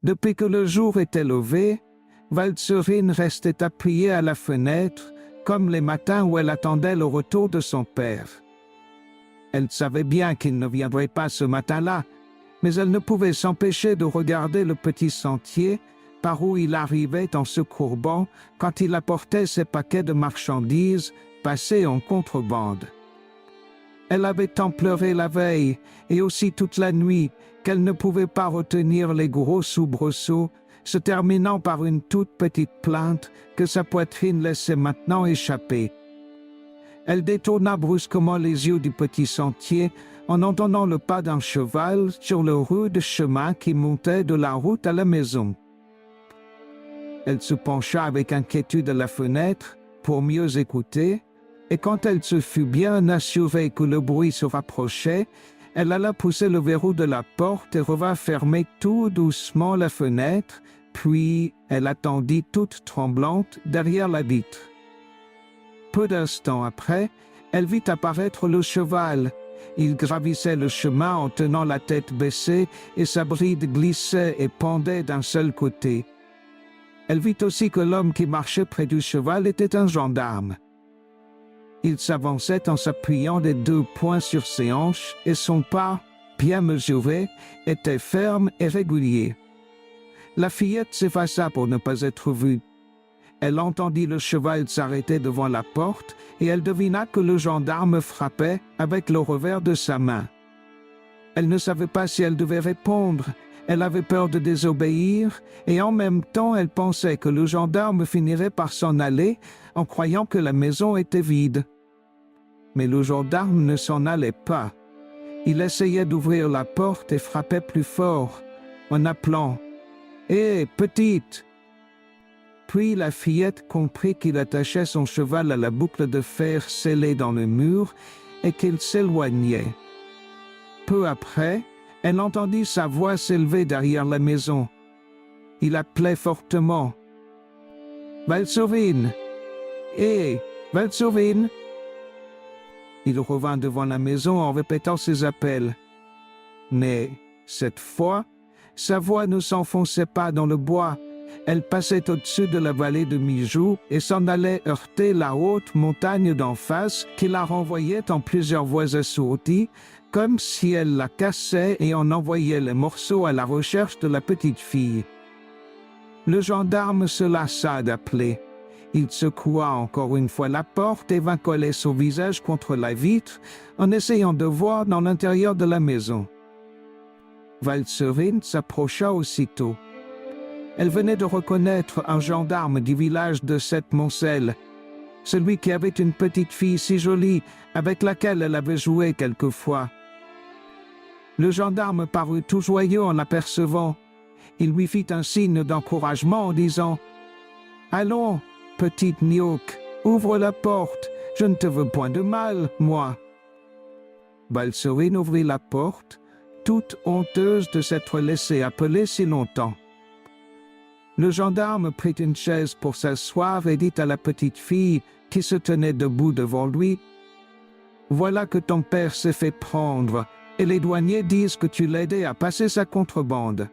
Depuis que le jour était levé, Valserine restait appuyée à la fenêtre, comme les matins où elle attendait le retour de son père. Elle savait bien qu'il ne viendrait pas ce matin-là, mais elle ne pouvait s'empêcher de regarder le petit sentier par où il arrivait en se courbant quand il apportait ses paquets de marchandises passés en contrebande. Elle avait tant pleuré la veille et aussi toute la nuit qu'elle ne pouvait pas retenir les gros soubresauts, se terminant par une toute petite plainte que sa poitrine laissait maintenant échapper. Elle détourna brusquement les yeux du petit sentier en entendant le pas d'un cheval sur le rude chemin qui montait de la route à la maison. Elle se pencha avec inquiétude à la fenêtre pour mieux écouter, et quand elle se fut bien assurée que le bruit se rapprochait, elle alla pousser le verrou de la porte et revint fermer tout doucement la fenêtre, puis elle attendit toute tremblante derrière la vitre. Peu d'instants après, elle vit apparaître le cheval. Il gravissait le chemin en tenant la tête baissée et sa bride glissait et pendait d'un seul côté. Elle vit aussi que l'homme qui marchait près du cheval était un gendarme. Il s'avançait en s'appuyant des deux poings sur ses hanches et son pas, bien mesuré, était ferme et régulier. La fillette s'effaça pour ne pas être vue. Elle entendit le cheval s'arrêter devant la porte et elle devina que le gendarme frappait avec le revers de sa main. Elle ne savait pas si elle devait répondre. Elle avait peur de désobéir et en même temps elle pensait que le gendarme finirait par s'en aller en croyant que la maison était vide. Mais le gendarme ne s'en allait pas. Il essayait d'ouvrir la porte et frappait plus fort, en appelant « Hé, petite !» Puis la fillette comprit qu'il attachait son cheval à la boucle de fer scellée dans le mur et qu'il s'éloignait. Peu après, elle entendit sa voix s'élever derrière la maison. Il appelait fortement « Valserine! Hé, Valserine !» Il revint devant la maison en répétant ses appels. Mais, cette fois, sa voix ne s'enfonçait pas dans le bois. Elle passait au-dessus de la vallée de Mijou et s'en allait heurter la haute montagne d'en face qui la renvoyait en plusieurs voies assourdies, comme si elle la cassait et en envoyait les morceaux à la recherche de la petite fille. Le gendarme se lassa d'appeler. Il secoua encore une fois la porte et vint coller son visage contre la vitre en essayant de voir dans l'intérieur de la maison. Valserine s'approcha aussitôt. Elle venait de reconnaître un gendarme du village de Sept-Moncel, celui qui avait une petite fille si jolie avec laquelle elle avait joué quelquefois. Le gendarme parut tout joyeux en l'apercevant. Il lui fit un signe d'encouragement en disant « Allons, petite Niouk, ouvre la porte, je ne te veux point de mal, moi. » Valserine ouvrit la porte, toute honteuse de s'être laissée appeler si longtemps. Le gendarme prit une chaise pour s'asseoir et dit à la petite fille qui se tenait debout devant lui « Voilà que ton père s'est fait prendre, et les douaniers disent que tu l'aidais à passer sa contrebande. »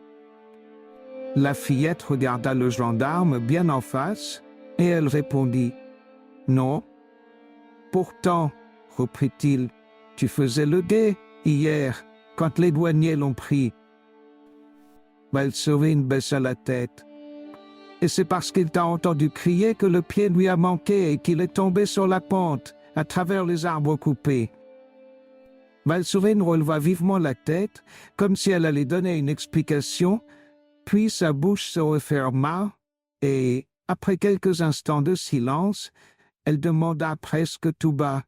La fillette regarda le gendarme bien en face, et elle répondit « Non. » « Pourtant, reprit-il, tu faisais le guet hier, quand les douaniers l'ont pris. » Valserine baissa la tête. « Et c'est parce qu'il t'a entendu crier que le pied lui a manqué et qu'il est tombé sur la pente, à travers les arbres coupés. » Valserine releva vivement la tête, comme si elle allait donner une explication, puis sa bouche se referma, et, après quelques instants de silence, elle demanda presque tout bas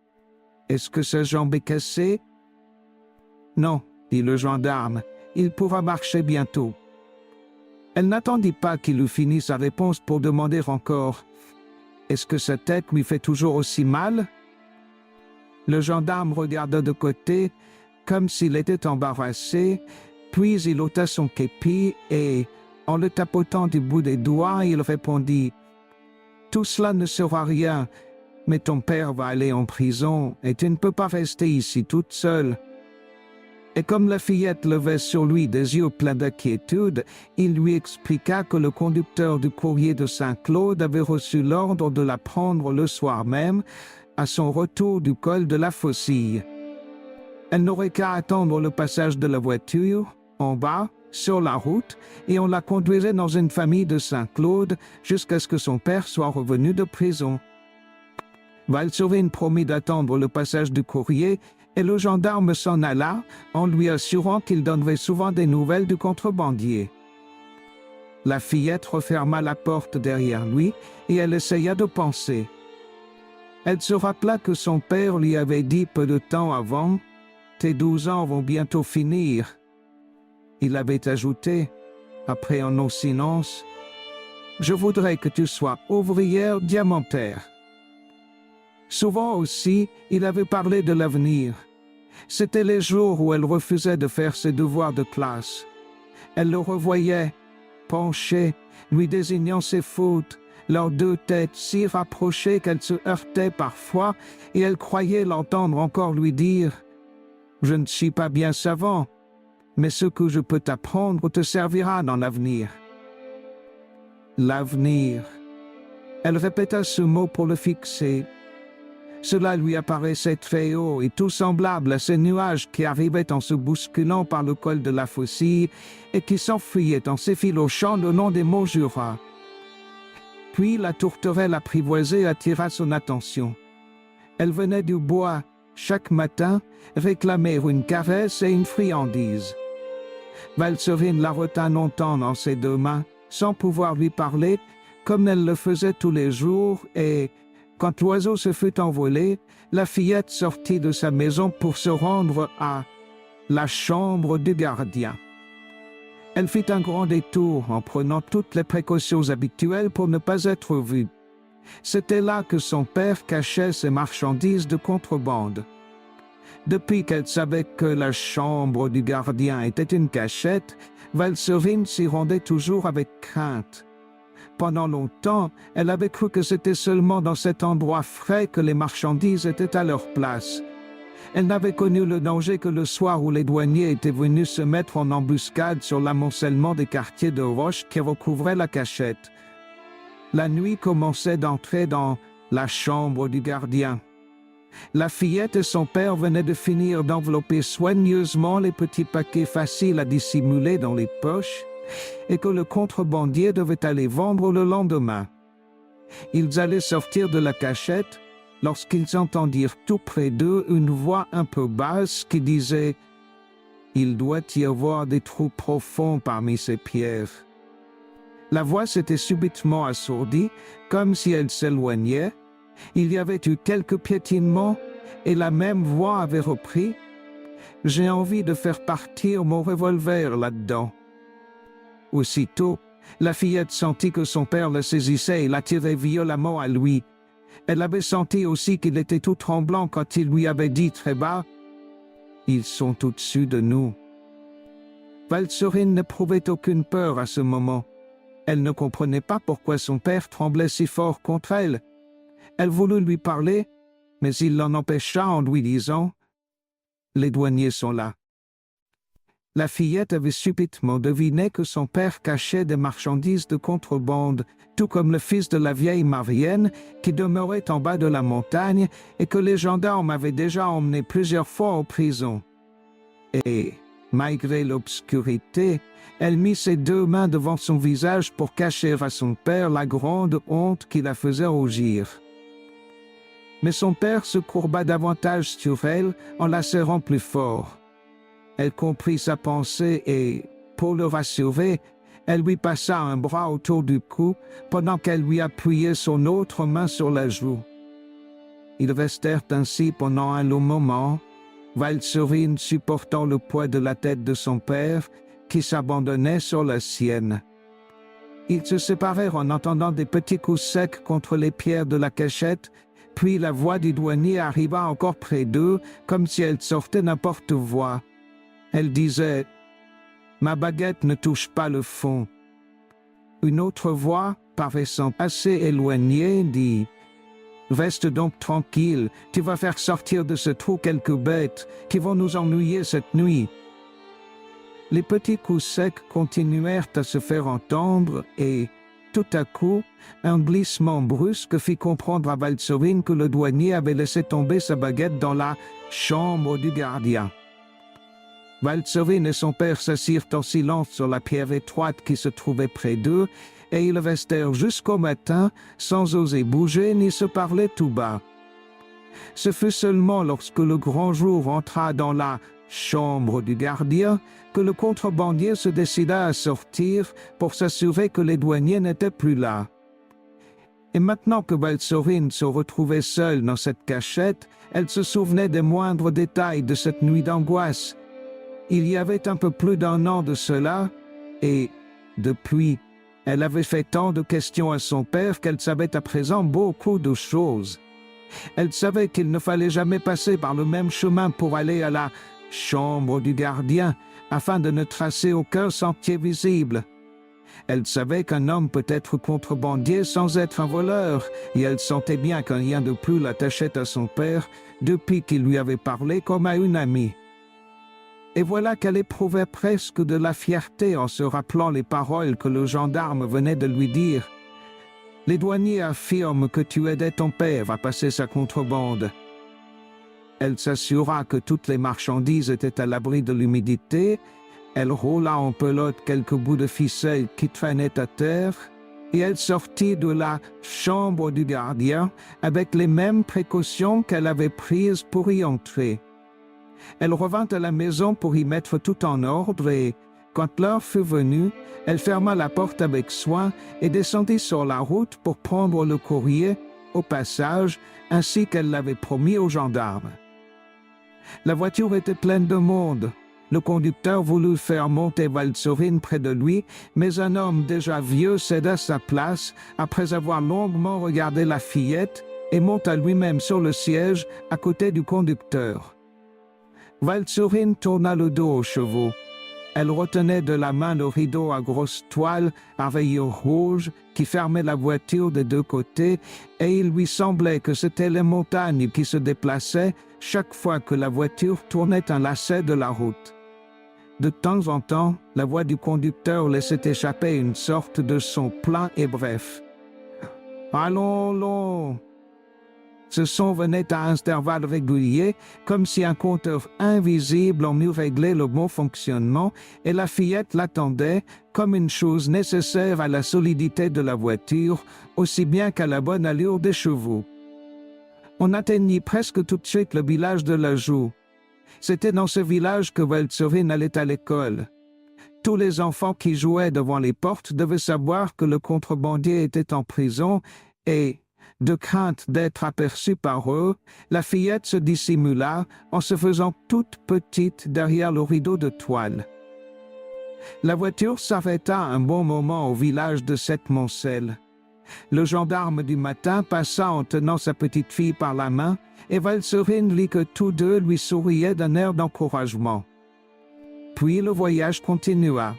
« Est-ce que sa jambe est cassée ?»« Non, » dit le gendarme, « il pourra marcher bientôt. » Elle n'attendit pas qu'il eût fini sa réponse pour demander encore « Est-ce que sa tête lui fait toujours aussi mal ?» Le gendarme regarda de côté, comme s'il était embarrassé, puis il ôta son képi et, en le tapotant du bout des doigts, il répondit « Tout cela ne sera rien, mais ton père va aller en prison et tu ne peux pas rester ici toute seule. » Et comme la fillette levait sur lui des yeux pleins d'inquiétude, il lui expliqua que le conducteur du courrier de Saint-Claude avait reçu l'ordre de la prendre le soir même, à son retour du col de la Faucille. Elle n'aurait qu'à attendre le passage de la voiture, en bas, sur la route, et on la conduirait dans une famille de Saint-Claude jusqu'à ce que son père soit revenu de prison. Valserine promit d'attendre le passage du courrier, et le gendarme s'en alla, en lui assurant qu'il donnerait souvent des nouvelles du contrebandier. La fillette referma la porte derrière lui, et elle essaya de penser. Elle se rappela que son père lui avait dit peu de temps avant « Tes 12 ans vont bientôt finir ». Il avait ajouté, après un long silence, « Je voudrais que tu sois ouvrière diamantaire ». Souvent aussi, il avait parlé de l'avenir. C'étaient les jours où elle refusait de faire ses devoirs de classe. Elle le revoyait, penché, lui désignant ses fautes, leurs deux têtes si rapprochées qu'elles se heurtaient parfois, et elle croyait l'entendre encore lui dire « Je ne suis pas bien savant, mais ce que je peux t'apprendre te servira dans l'avenir. » L'avenir. Elle répéta ce mot pour le fixer. Cela lui apparaissait très haut et tout semblable à ces nuages qui arrivaient en se bousculant par le col de la Faucille et qui s'enfuyaient en s'effilochant le long des monts Jura. Puis la tourterelle apprivoisée attira son attention. Elle venait du bois, chaque matin, réclamer une caresse et une friandise. Valserine la retint longtemps dans ses deux mains, sans pouvoir lui parler, comme elle le faisait tous les jours, et, quand l'oiseau se fut envolé, la fillette sortit de sa maison pour se rendre à la chambre du gardien. Elle fit un grand détour en prenant toutes les précautions habituelles pour ne pas être vue. C'était là que son père cachait ses marchandises de contrebande. Depuis qu'elle savait que la chambre du gardien était une cachette, Valserine s'y rendait toujours avec crainte. Pendant longtemps, elle avait cru que c'était seulement dans cet endroit frais que les marchandises étaient à leur place. Elle n'avait connu le danger que le soir où les douaniers étaient venus se mettre en embuscade sur l'amoncellement des quartiers de roches qui recouvraient la cachette. La nuit commençait d'entrer dans la chambre du gardien. La fillette et son père venaient de finir d'envelopper soigneusement les petits paquets faciles à dissimuler dans les poches, et que le contrebandier devait aller vendre le lendemain. Ils allaient sortir de la cachette lorsqu'ils entendirent tout près d'eux une voix un peu basse qui disait « Il doit y avoir des trous profonds parmi ces pierres. » La voix s'était subitement assourdie, comme si elle s'éloignait. Il y avait eu quelques piétinements, et la même voix avait repris « J'ai envie de faire partir mon revolver là-dedans. » Aussitôt, la fillette sentit que son père la saisissait et l'attirait violemment à lui. Elle avait senti aussi qu'il était tout tremblant quand il lui avait dit très bas « Ils sont au-dessus de nous. » Valserine n'éprouvait aucune peur à ce moment. Elle ne comprenait pas pourquoi son père tremblait si fort contre elle. Elle voulut lui parler, mais il l'en empêcha en lui disant « Les douaniers sont là. » La fillette avait subitement deviné que son père cachait des marchandises de contrebande, tout comme le fils de la vieille Marienne qui demeurait en bas de la montagne et que les gendarmes avaient déjà emmené plusieurs fois en prison. Et, malgré l'obscurité, elle mit ses deux mains devant son visage pour cacher à son père la grande honte qui la faisait rougir. Mais son père se courba davantage sur elle en la serrant plus fort. Elle comprit sa pensée et, pour le rassurer, elle lui passa un bras autour du cou pendant qu'elle lui appuyait son autre main sur la joue. Ils restèrent ainsi pendant un long moment, Valserine supportant le poids de la tête de son père qui s'abandonnait sur la sienne. Ils se séparèrent en entendant des petits coups secs contre les pierres de la cachette, puis la voix du douanier arriva encore près d'eux comme si elle sortait n'importe voix. Elle disait « Ma baguette ne touche pas le fond. » Une autre voix, paraissant assez éloignée, dit « Reste donc tranquille, tu vas faire sortir de ce trou quelques bêtes qui vont nous ennuyer cette nuit. Les petits coups secs continuèrent à se faire entendre et, tout à coup, un glissement brusque fit comprendre à Valtsorin que le douanier avait laissé tomber sa baguette dans la chambre du gardien. Valtsorin et son père s'assirent en silence sur la pierre étroite qui se trouvait près d'eux, et ils restèrent jusqu'au matin sans oser bouger ni se parler tout bas. Ce fut seulement lorsque le grand jour entra dans la chambre du gardien que le contrebandier se décida à sortir pour s'assurer que les douaniers n'étaient plus là. Et maintenant que Valtsorin se retrouvait seule dans cette cachette, elle se souvenait des moindres détails de cette nuit d'angoisse. Il y avait un peu plus d'un an de cela, et, depuis, elle avait fait tant de questions à son père qu'elle savait à présent beaucoup de choses. Elle savait qu'il ne fallait jamais passer par le même chemin pour aller à la chambre du gardien, afin de ne tracer aucun sentier visible. Elle savait qu'un homme peut être contrebandier sans être un voleur, et elle sentait bien qu'un lien de plus l'attachait à son père depuis qu'il lui avait parlé comme à une amie. Et voilà qu'elle éprouvait presque de la fierté en se rappelant les paroles que le gendarme venait de lui dire. « Les douaniers affirment que tu aidais ton père à passer sa contrebande. » Elle s'assura que toutes les marchandises étaient à l'abri de l'humidité, elle roula en pelote quelques bouts de ficelle qui traînaient à terre, et elle sortit de la chambre du gardien avec les mêmes précautions qu'elle avait prises pour y entrer. Elle revint à la maison pour y mettre tout en ordre et, quand l'heure fut venue, elle ferma la porte avec soin et descendit sur la route pour prendre le courrier, au passage, ainsi qu'elle l'avait promis aux gendarmes. La voiture était pleine de monde. Le conducteur voulut faire monter Valtsorin près de lui, mais un homme déjà vieux céda sa place après avoir longuement regardé la fillette et monta lui-même sur le siège à côté du conducteur. Valtsorin tourna le dos aux chevaux. Elle retenait de la main le rideau à grosse toile à rayures rouges qui fermait la voiture des deux côtés, et il lui semblait que c'étaient les montagnes qui se déplaçaient chaque fois que la voiture tournait un lacet de la route. De temps en temps, la voix du conducteur laissait échapper une sorte de son plein et bref. « Allons, allons !» Ce son venait à intervalles réguliers, comme si un compteur invisible en eût réglé le bon fonctionnement, et la fillette l'attendait comme une chose nécessaire à la solidité de la voiture, aussi bien qu'à la bonne allure des chevaux. On atteignit presque tout de suite le village de la Joux. C'était dans ce village que Valtsorin allait à l'école. Tous les enfants qui jouaient devant les portes devaient savoir que le contrebandier était en prison et, de crainte d'être aperçue par eux, la fillette se dissimula en se faisant toute petite derrière le rideau de toile. La voiture s'arrêta un bon moment au village de Sept-Moncel. Le gendarme du matin passa en tenant sa petite fille par la main, et Valtsorin vit que tous deux lui souriaient d'un air d'encouragement. Puis le voyage continua.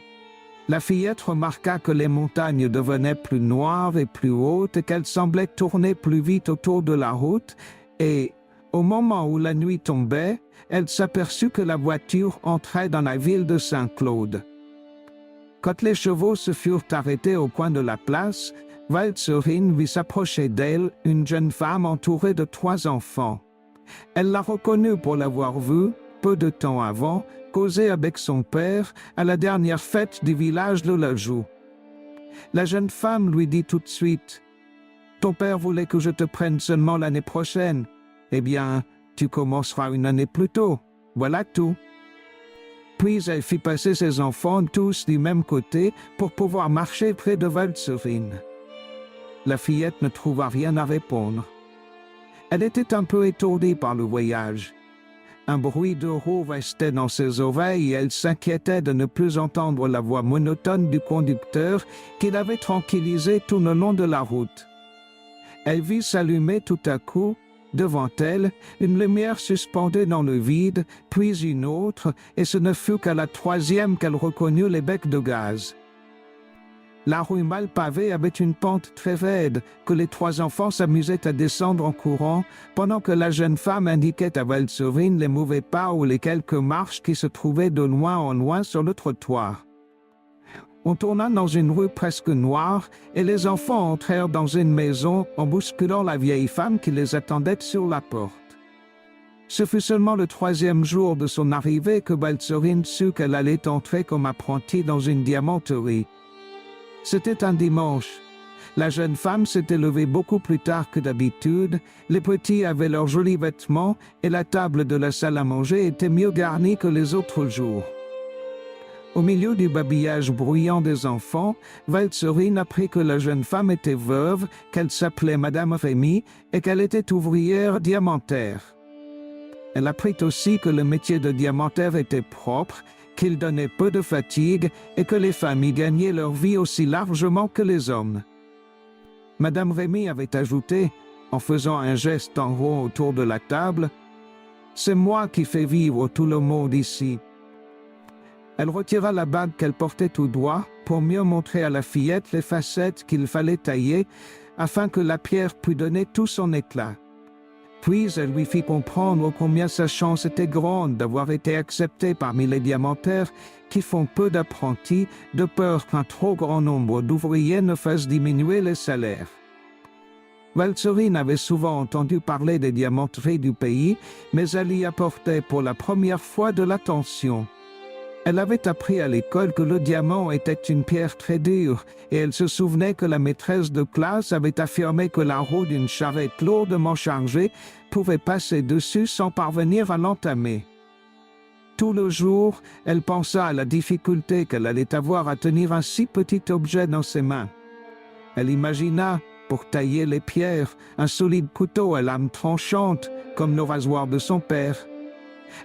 La fillette remarqua que les montagnes devenaient plus noires et plus hautes et qu'elles semblaient tourner plus vite autour de la route, et, au moment où la nuit tombait, elle s'aperçut que la voiture entrait dans la ville de Saint-Claude. Quand les chevaux se furent arrêtés au coin de la place, Valtsorin vit s'approcher d'elle une jeune femme entourée de 3 enfants. Elle la reconnut pour l'avoir vue, peu de temps avant, causer avec son père à la dernière fête du village de la Joux. La jeune femme lui dit tout de suite « Ton père voulait que je te prenne seulement l'année prochaine. Eh bien, tu commenceras une année plus tôt. Voilà tout. » Puis elle fit passer ses enfants tous du même côté pour pouvoir marcher près de Valtsorin. La fillette ne trouva rien à répondre. Elle était un peu étourdie par le voyage. Un bruit de roues restait dans ses oreilles et elle s'inquiétait de ne plus entendre la voix monotone du conducteur qui l'avait tranquillisée tout le long de la route. Elle vit s'allumer tout à coup, devant elle, une lumière suspendue dans le vide, puis une autre, et ce ne fut qu'à la 3e qu'elle reconnut les becs de gaz. La rue mal pavée avait une pente très raide que les trois enfants s'amusaient à descendre en courant, pendant que la jeune femme indiquait à Valserine les mauvais pas ou les quelques marches qui se trouvaient de loin en loin sur le trottoir. On tourna dans une rue presque noire et les enfants entrèrent dans une maison en bousculant la vieille femme qui les attendait sur la porte. Ce fut seulement le troisième jour de son arrivée que Valserine sut qu'elle allait entrer comme apprentie dans une diamanterie. C'était un dimanche. La jeune femme s'était levée beaucoup plus tard que d'habitude, les petits avaient leurs jolis vêtements et la table de la salle à manger était mieux garnie que les autres jours. Au milieu du babillage bruyant des enfants, Valserine apprit que la jeune femme était veuve, qu'elle s'appelait Madame Rémy et qu'elle était ouvrière diamantaire. Elle apprit aussi que le métier de diamantaire était propre, qu'il donnait peu de fatigue et que les femmes y gagnaient leur vie aussi largement que les hommes. Madame Rémy avait ajouté, en faisant un geste en rond autour de la table, « C'est moi qui fais vivre tout le monde ici. » Elle retira la bague qu'elle portait au doigt pour mieux montrer à la fillette les facettes qu'il fallait tailler afin que la pierre pût donner tout son éclat. Puis elle lui fit comprendre combien sa chance était grande d'avoir été acceptée parmi les diamantaires qui font peu d'apprentis de peur qu'un trop grand nombre d'ouvriers ne fasse diminuer les salaires. Valserine avait souvent entendu parler des diamanteries du pays, mais elle y apportait pour la première fois de l'attention. Elle avait appris à l'école que le diamant était une pierre très dure, et elle se souvenait que la maîtresse de classe avait affirmé que la roue d'une charrette lourdement chargée pouvait passer dessus sans parvenir à l'entamer. Tout le jour, elle pensa à la difficulté qu'elle allait avoir à tenir un si petit objet dans ses mains. Elle imagina, pour tailler les pierres, un solide couteau à lame tranchante, comme le rasoir de son père.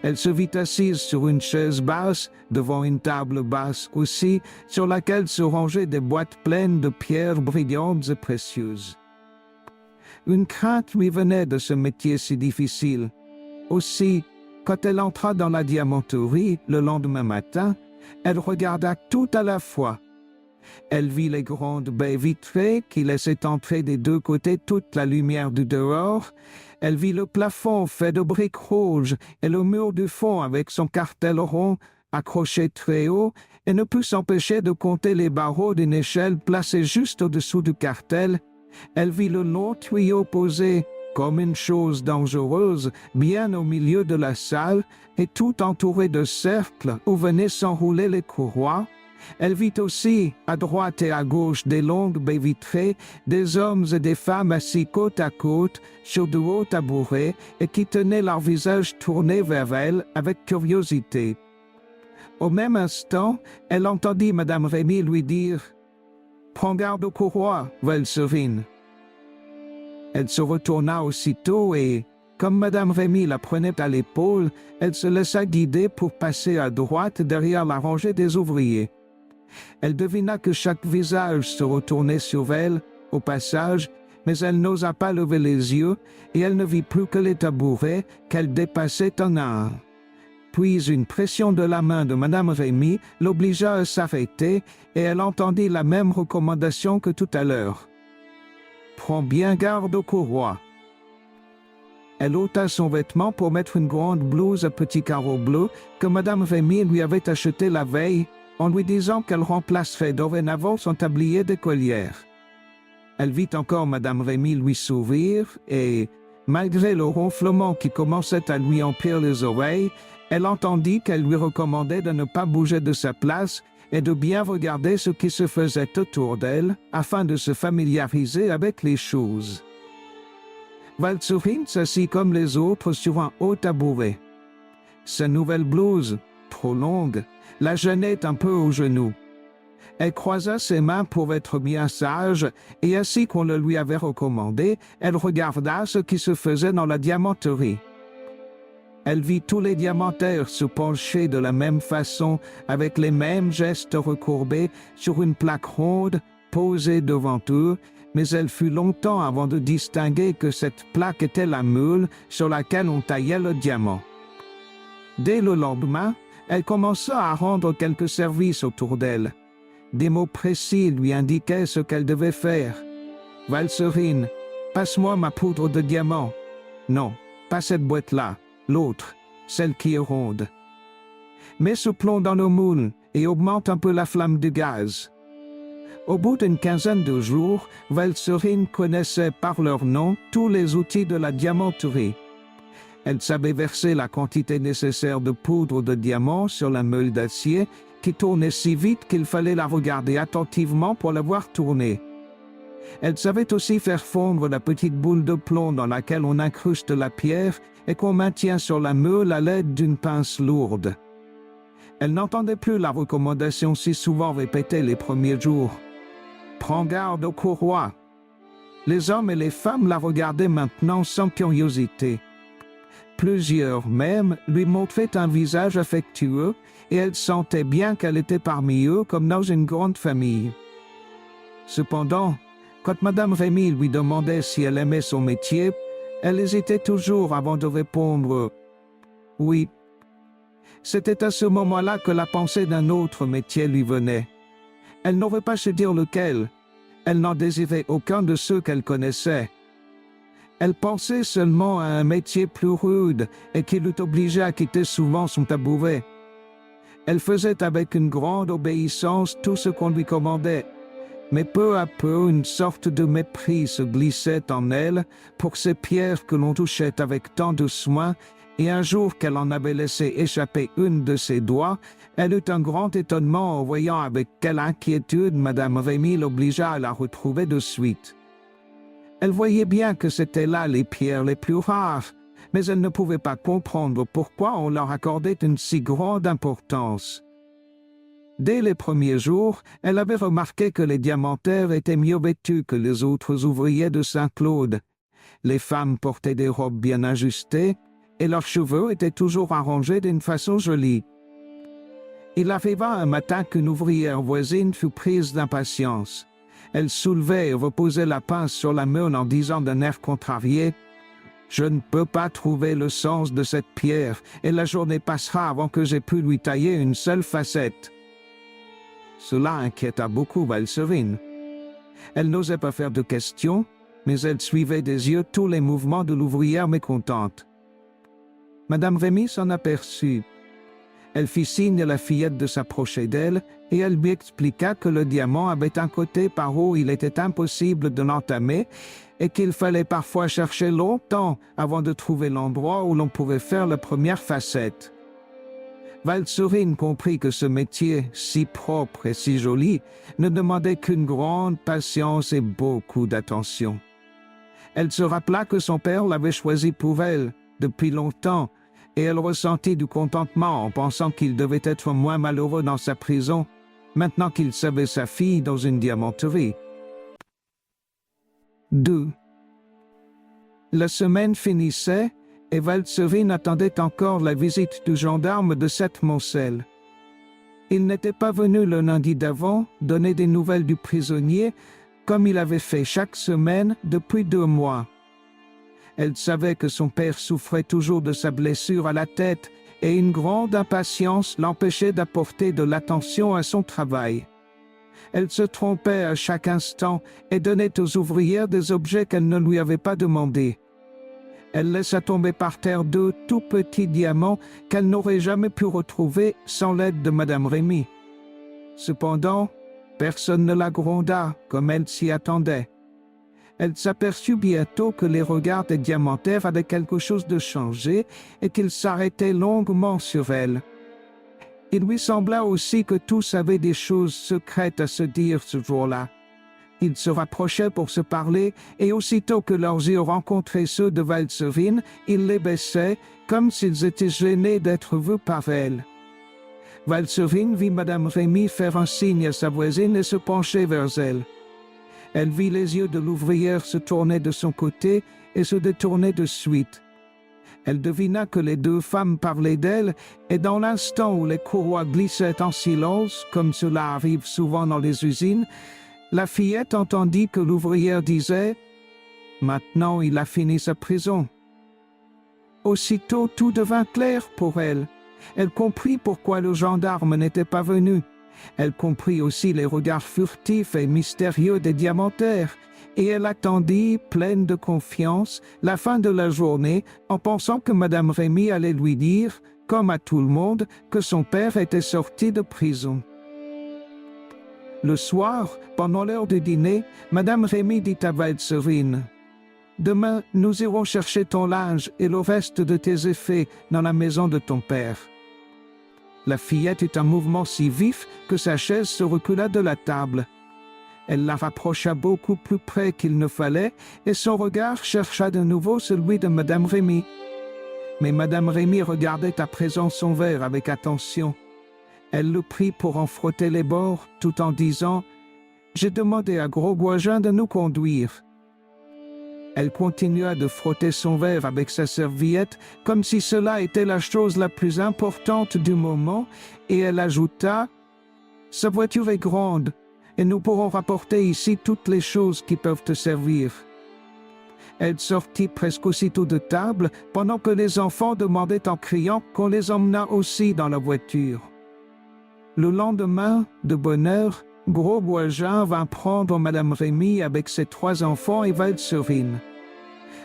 Elle se vit assise sur une chaise basse, devant une table basse aussi, sur laquelle se rangeaient des boîtes pleines de pierres brillantes et précieuses. Une crainte lui venait de ce métier si difficile. Aussi, quand elle entra dans la diamanterie le lendemain matin, elle regarda tout à la fois. Elle vit les grandes baies vitrées qui laissaient entrer des deux côtés toute la lumière du dehors. Elle vit le plafond fait de briques rouges et le mur du fond avec son cartel rond accroché très haut et ne put s'empêcher de compter les barreaux d'une échelle placée juste au-dessous du cartel. Elle vit le long tuyau posé comme une chose dangereuse bien au milieu de la salle et tout entouré de cercles où venaient s'enrouler les courroies. Elle vit aussi, à droite et à gauche des longues baies vitrées, des hommes et des femmes assis côte à côte sur de hauts tabourets et qui tenaient leur visage tourné vers elle avec curiosité. Au même instant, elle entendit Madame Rémy lui dire « Prends garde aux courroies, Valserine. » Elle se retourna aussitôt et, comme Madame Rémy la prenait à l'épaule, elle se laissa guider pour passer à droite derrière la rangée des ouvriers. Elle devina que chaque visage se retournait sur elle, au passage, mais elle n'osa pas lever les yeux, et elle ne vit plus que les tabourets qu'elle dépassait un à un. Puis une pression de la main de Madame Rémy l'obligea à s'arrêter, et elle entendit la même recommandation que tout à l'heure. « Prends bien garde aux courroies. » Elle ôta son vêtement pour mettre une grande blouse à petits carreaux bleus que Madame Rémy lui avait achetée la veille, en lui disant qu'elle remplacerait dorénavant son tablier d'écolière. Elle vit encore Madame Rémy lui sourire et, malgré le ronflement qui commençait à lui emplir les oreilles, elle entendit qu'elle lui recommandait de ne pas bouger de sa place et de bien regarder ce qui se faisait autour d'elle afin de se familiariser avec les choses. Valserine s'assit comme les autres sur un haut tabouret. Sa nouvelle blouse, trop longue, la gênait un peu aux genoux. Elle croisa ses mains pour être bien sage, et ainsi qu'on le lui avait recommandé, elle regarda ce qui se faisait dans la diamanterie. Elle vit tous les diamantaires se pencher de la même façon, avec les mêmes gestes recourbés, sur une plaque ronde, posée devant eux, mais elle fut longtemps avant de distinguer que cette plaque était la meule sur laquelle on taillait le diamant. Dès le lendemain, elle commença à rendre quelques services autour d'elle. Des mots précis lui indiquaient ce qu'elle devait faire. « Valserine, passe-moi ma poudre de diamant. »« Non, pas cette boîte-là, l'autre, celle qui est ronde. »« Mets ce plomb dans nos moules et augmente un peu la flamme du gaz. » Au bout d'une quinzaine de jours, Valserine connaissait par leur nom tous les outils de la diamanterie. Elle savait verser la quantité nécessaire de poudre de diamant sur la meule d'acier qui tournait si vite qu'il fallait la regarder attentivement pour la voir tourner. Elle savait aussi faire fondre la petite boule de plomb dans laquelle on incruste la pierre et qu'on maintient sur la meule à l'aide d'une pince lourde. Elle n'entendait plus la recommandation si souvent répétée les premiers jours. « Prends garde au courroie !» Les hommes et les femmes la regardaient maintenant sans curiosité. Plusieurs même lui montraient un visage affectueux et elle sentait bien qu'elle était parmi eux comme dans une grande famille. Cependant, quand Madame Rémy lui demandait si elle aimait son métier, elle hésitait toujours avant de répondre « oui ». C'était à ce moment-là que la pensée d'un autre métier lui venait. Elle n'aurait pas su dire lequel. Elle n'en désirait aucun de ceux qu'elle connaissait. Elle pensait seulement à un métier plus rude et qui l'eût obligée à quitter souvent son tabouret. Elle faisait avec une grande obéissance tout ce qu'on lui commandait, mais peu à peu une sorte de mépris se glissait en elle pour ces pierres que l'on touchait avec tant de soin, et un jour qu'elle en avait laissé échapper une de ses doigts, elle eut un grand étonnement en voyant avec quelle inquiétude Madame Rémy l'obligea à la retrouver de suite. Elle voyait bien que c'étaient là les pierres les plus rares, mais elle ne pouvait pas comprendre pourquoi on leur accordait une si grande importance. Dès les premiers jours, elle avait remarqué que les diamantaires étaient mieux vêtus que les autres ouvriers de Saint-Claude. Les femmes portaient des robes bien ajustées, et leurs cheveux étaient toujours arrangés d'une façon jolie. Il arriva un matin qu'une ouvrière voisine fut prise d'impatience. Elle soulevait et reposait la pince sur la meule en disant d'un air contrarié « Je ne peux pas trouver le sens de cette pierre, et la journée passera avant que j'aie pu lui tailler une seule facette. » Cela inquiéta beaucoup Valserine. Elle n'osait pas faire de questions, mais elle suivait des yeux tous les mouvements de l'ouvrière mécontente. Madame Rémy s'en aperçut. Elle fit signe à la fillette de s'approcher d'elle, et elle lui expliqua que le diamant avait un côté par où il était impossible de l'entamer, et qu'il fallait parfois chercher longtemps avant de trouver l'endroit où l'on pouvait faire la première facette. Valserine comprit que ce métier, si propre et si joli, ne demandait qu'une grande patience et beaucoup d'attention. Elle se rappela que son père l'avait choisi pour elle, depuis longtemps, et elle ressentit du contentement en pensant qu'il devait être moins malheureux dans sa prison, maintenant qu'il savait sa fille dans une diamanterie. 2. La semaine finissait, et Valserine attendait encore la visite du gendarme de Sept-Moncel. Il n'était pas venu le lundi d'avant donner des nouvelles du prisonnier, comme il avait fait chaque semaine depuis 2 mois. Elle savait que son père souffrait toujours de sa blessure à la tête et une grande impatience l'empêchait d'apporter de l'attention à son travail. Elle se trompait à chaque instant et donnait aux ouvrières des objets qu'elle ne lui avait pas demandés. Elle laissa tomber par terre 2 tout petits diamants qu'elle n'aurait jamais pu retrouver sans l'aide de Madame Rémy. Cependant, personne ne la gronda comme elle s'y attendait. Elle s'aperçut bientôt que les regards des diamantaires avaient quelque chose de changé et qu'ils s'arrêtaient longuement sur elle. Il lui sembla aussi que tous avaient des choses secrètes à se dire ce jour-là. Ils se rapprochaient pour se parler, et aussitôt que leurs yeux rencontraient ceux de Valserine, ils les baissaient, comme s'ils étaient gênés d'être vus par elle. Valserine vit Madame Rémy faire un signe à sa voisine et se pencher vers elle. Elle vit les yeux de l'ouvrière se tourner de son côté et se détourner de suite. Elle devina que les 2 femmes parlaient d'elle, et dans l'instant où les courroies glissaient en silence, comme cela arrive souvent dans les usines, la fillette entendit que l'ouvrière disait « Maintenant il a fini sa prison ». Aussitôt tout devint clair pour elle. Elle comprit pourquoi le gendarme n'était pas venu. Elle comprit aussi les regards furtifs et mystérieux des diamantaires, et elle attendit, pleine de confiance, la fin de la journée, en pensant que Madame Rémy allait lui dire, comme à tout le monde, que son père était sorti de prison. Le soir, pendant l'heure du dîner, Madame Rémy dit à Valserine: « Demain, nous irons chercher ton linge et le reste de tes effets dans la maison de ton père. » La fillette eut un mouvement si vif que sa chaise se recula de la table. Elle la rapprocha beaucoup plus près qu'il ne fallait, et son regard chercha de nouveau celui de Madame Rémy. Mais Madame Rémy regardait à présent son verre avec attention. Elle le prit pour en frotter les bords, tout en disant: « J'ai demandé à Gros Goujin de nous conduire. » Elle continua de frotter son verre avec sa serviette, comme si cela était la chose la plus importante du moment, et elle ajouta: « Sa voiture est grande, et nous pourrons rapporter ici toutes les choses qui peuvent te servir. » Elle sortit presque aussitôt de table, pendant que les enfants demandaient en criant qu'on les emmenât aussi dans la voiture. Le lendemain, de bonne heure, Gros Goujin vint prendre Madame Rémy avec ses 3 enfants et Valserine.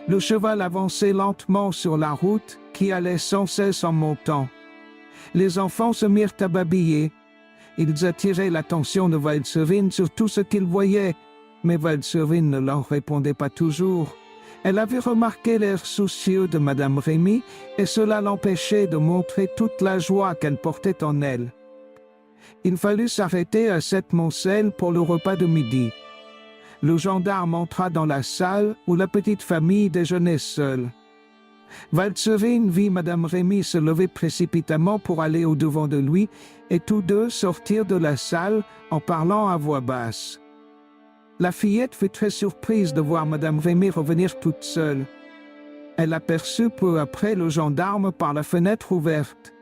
Le cheval avançait lentement sur la route, qui allait sans cesse en montant. Les enfants se mirent à babiller. Ils attiraient l'attention de Valserine sur tout ce qu'ils voyaient, mais Valserine ne leur répondait pas toujours. Elle avait remarqué l'air soucieux de Madame Rémy, et cela l'empêchait de montrer toute la joie qu'elle portait en elle. Il fallut s'arrêter à Septmoncel pour le repas de midi. Le gendarme entra dans la salle où la petite famille déjeunait seule. Valserine vit Madame Rémy se lever précipitamment pour aller au-devant de lui, et tous deux sortirent de la salle en parlant à voix basse. La fillette fut très surprise de voir Madame Rémy revenir toute seule. Elle aperçut peu après le gendarme par la fenêtre ouverte.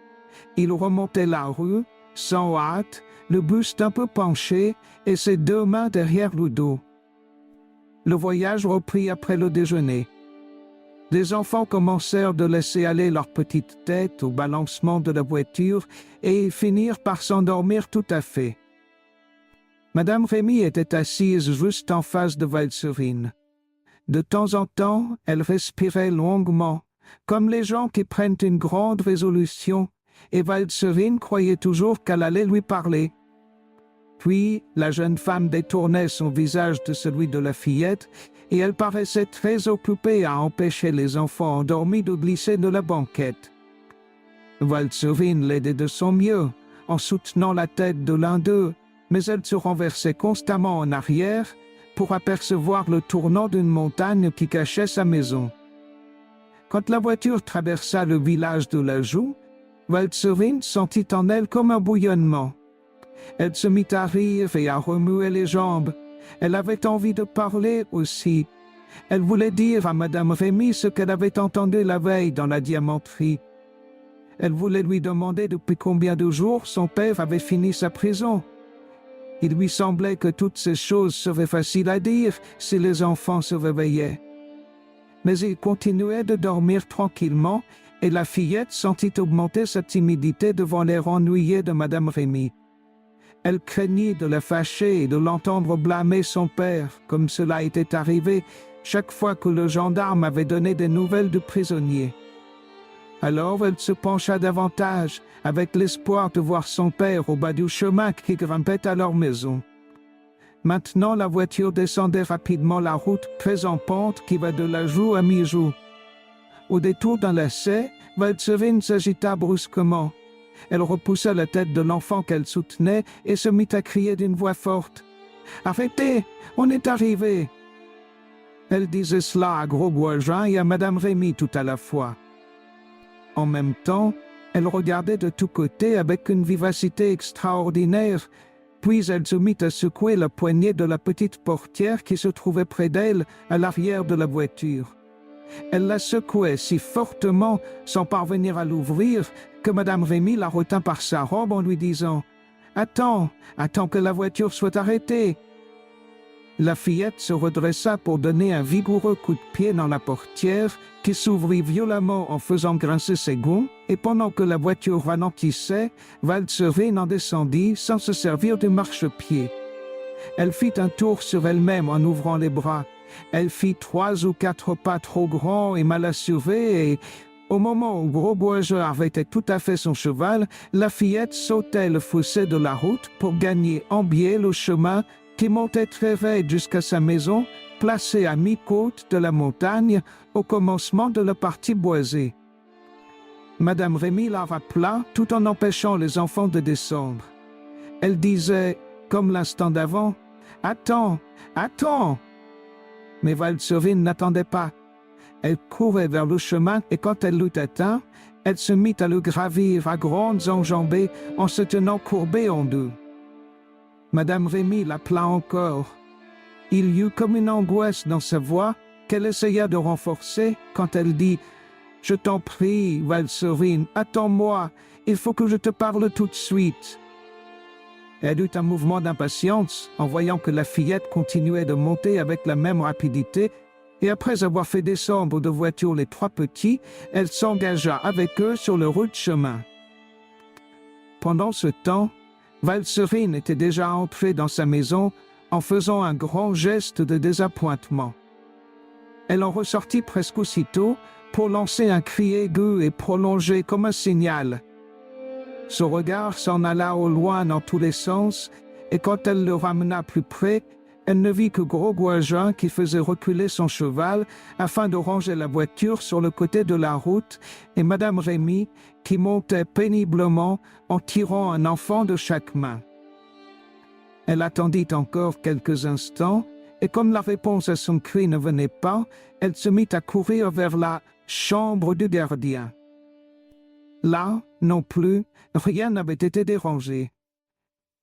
Il remontait la rue, sans hâte, le buste un peu penché et ses 2 mains derrière le dos. Le voyage reprit après le déjeuner. Les enfants commencèrent de laisser aller leur petite tête au balancement de la voiture et finirent par s'endormir tout à fait. Madame Rémy était assise juste en face de Valserine. De temps en temps, elle respirait longuement, comme les gens qui prennent une grande résolution, et Valserine croyait toujours qu'elle allait lui parler. Puis, la jeune femme détournait son visage de celui de la fillette, et elle paraissait très occupée à empêcher les enfants endormis de glisser de la banquette. Valserine l'aidait de son mieux, en soutenant la tête de l'un d'eux, mais elle se renversait constamment en arrière pour apercevoir le tournant d'une montagne qui cachait sa maison. Quand la voiture traversa le village de la Joux, Valserine sentit en elle comme un bouillonnement. Elle se mit à rire et à remuer les jambes. Elle avait envie de parler aussi. Elle voulait dire à Madame Rémy ce qu'elle avait entendu la veille dans la diamanterie. Elle voulait lui demander depuis combien de jours son père avait fini sa prison. Il lui semblait que toutes ces choses seraient faciles à dire si les enfants se réveillaient. Mais ils continuaient de dormir tranquillement, et la fillette sentit augmenter sa timidité devant l'air ennuyé de Madame Rémy. Elle craignit de la fâcher et de l'entendre blâmer son père, comme cela était arrivé chaque fois que le gendarme avait donné des nouvelles du prisonnier. Alors elle se pencha davantage, avec l'espoir de voir son père au bas du chemin qui grimpait à leur maison. Maintenant la voiture descendait rapidement la route très en pente qui va de la Joux à Mi-Joux. Au détour d'un lacet, Valserine s'agita brusquement. Elle repoussa la tête de l'enfant qu'elle soutenait et se mit à crier d'une voix forte: « Arrêtez, on est arrivé !» Elle disait cela à Gros Goujin et à Madame Rémy tout à la fois. En même temps, elle regardait de tous côtés avec une vivacité extraordinaire, puis elle se mit à secouer la poignée de la petite portière qui se trouvait près d'elle, à l'arrière de la voiture. Elle la secouait si fortement, sans parvenir à l'ouvrir, que Madame Rémy la retint par sa robe en lui disant: « Attends, attends que la voiture soit arrêtée. » La fillette se redressa pour donner un vigoureux coup de pied dans la portière, qui s'ouvrit violemment en faisant grincer ses gonds, et pendant que la voiture ralentissait, Valserine en descendit sans se servir du marchepied. Elle fit un tour sur elle-même en ouvrant les bras. Elle fit 3 ou 4 pas trop grands et mal assurés, et au moment où Grosboiseux arrêtait tout à fait son cheval, la fillette sautait le fossé de la route pour gagner en biais le chemin qui montait très raide jusqu'à sa maison, placée à mi-côte de la montagne, au commencement de la partie boisée. Madame Rémy la rappela, tout en empêchant les enfants de descendre. Elle disait, comme l'instant d'avant, « Attends, attends !» Mais Valserine n'attendait pas. Elle courait vers le chemin et quand elle l'eut atteint, elle se mit à le gravir à grandes enjambées en se tenant courbée en deux. Madame Rémy l'appela encore. Il y eut comme une angoisse dans sa voix qu'elle essaya de renforcer quand elle dit « Je t'en prie, Valserine, attends-moi, il faut que je te parle tout de suite. » Elle eut un mouvement d'impatience en voyant que la fillette continuait de monter avec la même rapidité, et après avoir fait descendre de voiture les 3 petits, elle s'engagea avec eux sur le rude chemin. Pendant ce temps, Valserine était déjà entrée dans sa maison en faisant un grand geste de désappointement. Elle en ressortit presque aussitôt pour lancer un cri aigu et prolongé comme un signal. Son regard s'en alla au loin dans tous les sens, et quand elle le ramena plus près, elle ne vit que Grosboiseux qui faisait reculer son cheval afin de ranger la voiture sur le côté de la route, et Madame Rémy qui montait péniblement en tirant un enfant de chaque main. Elle attendit encore quelques instants, et comme la réponse à son cri ne venait pas, elle se mit à courir vers la chambre du gardien. Là, non plus, rien n'avait été dérangé.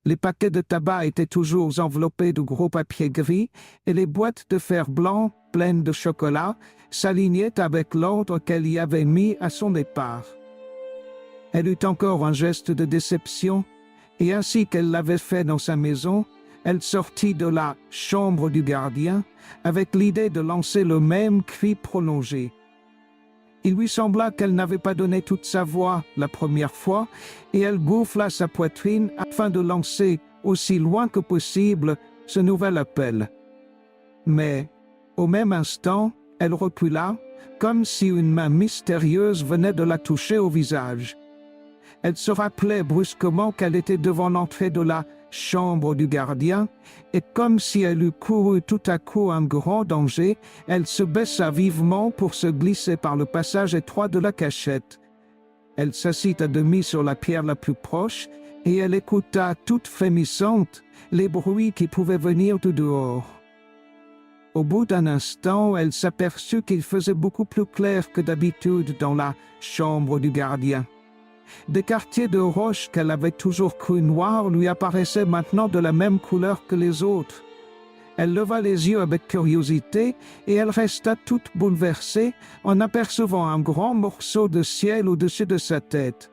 Les paquets de tabac étaient toujours enveloppés de gros papier gris et les boîtes de fer blanc pleines de chocolat s'alignaient avec l'ordre qu'elle y avait mis à son départ. Elle eut encore un geste de déception, et ainsi qu'elle l'avait fait dans sa maison, elle sortit de la chambre du gardien avec l'idée de lancer le même cri prolongé. Il lui sembla qu'elle n'avait pas donné toute sa voix la première fois, et elle gonfla sa poitrine afin de lancer aussi loin que possible ce nouvel appel. Mais, au même instant, elle recula, comme si une main mystérieuse venait de la toucher au visage. Elle se rappelait brusquement qu'elle était devant l'entrée de la chambre du gardien, et comme si elle eût couru tout à coup un grand danger, elle se baissa vivement pour se glisser par le passage étroit de la cachette. Elle s'assit à demi sur la pierre la plus proche, et elle écouta, toute frémissante, les bruits qui pouvaient venir du dehors. Au bout d'un instant, elle s'aperçut qu'il faisait beaucoup plus clair que d'habitude dans la chambre du gardien. Des quartiers de roche qu'elle avait toujours cru noirs lui apparaissaient maintenant de la même couleur que les autres. Elle leva les yeux avec curiosité et elle resta toute bouleversée en apercevant un grand morceau de ciel au-dessus de sa tête.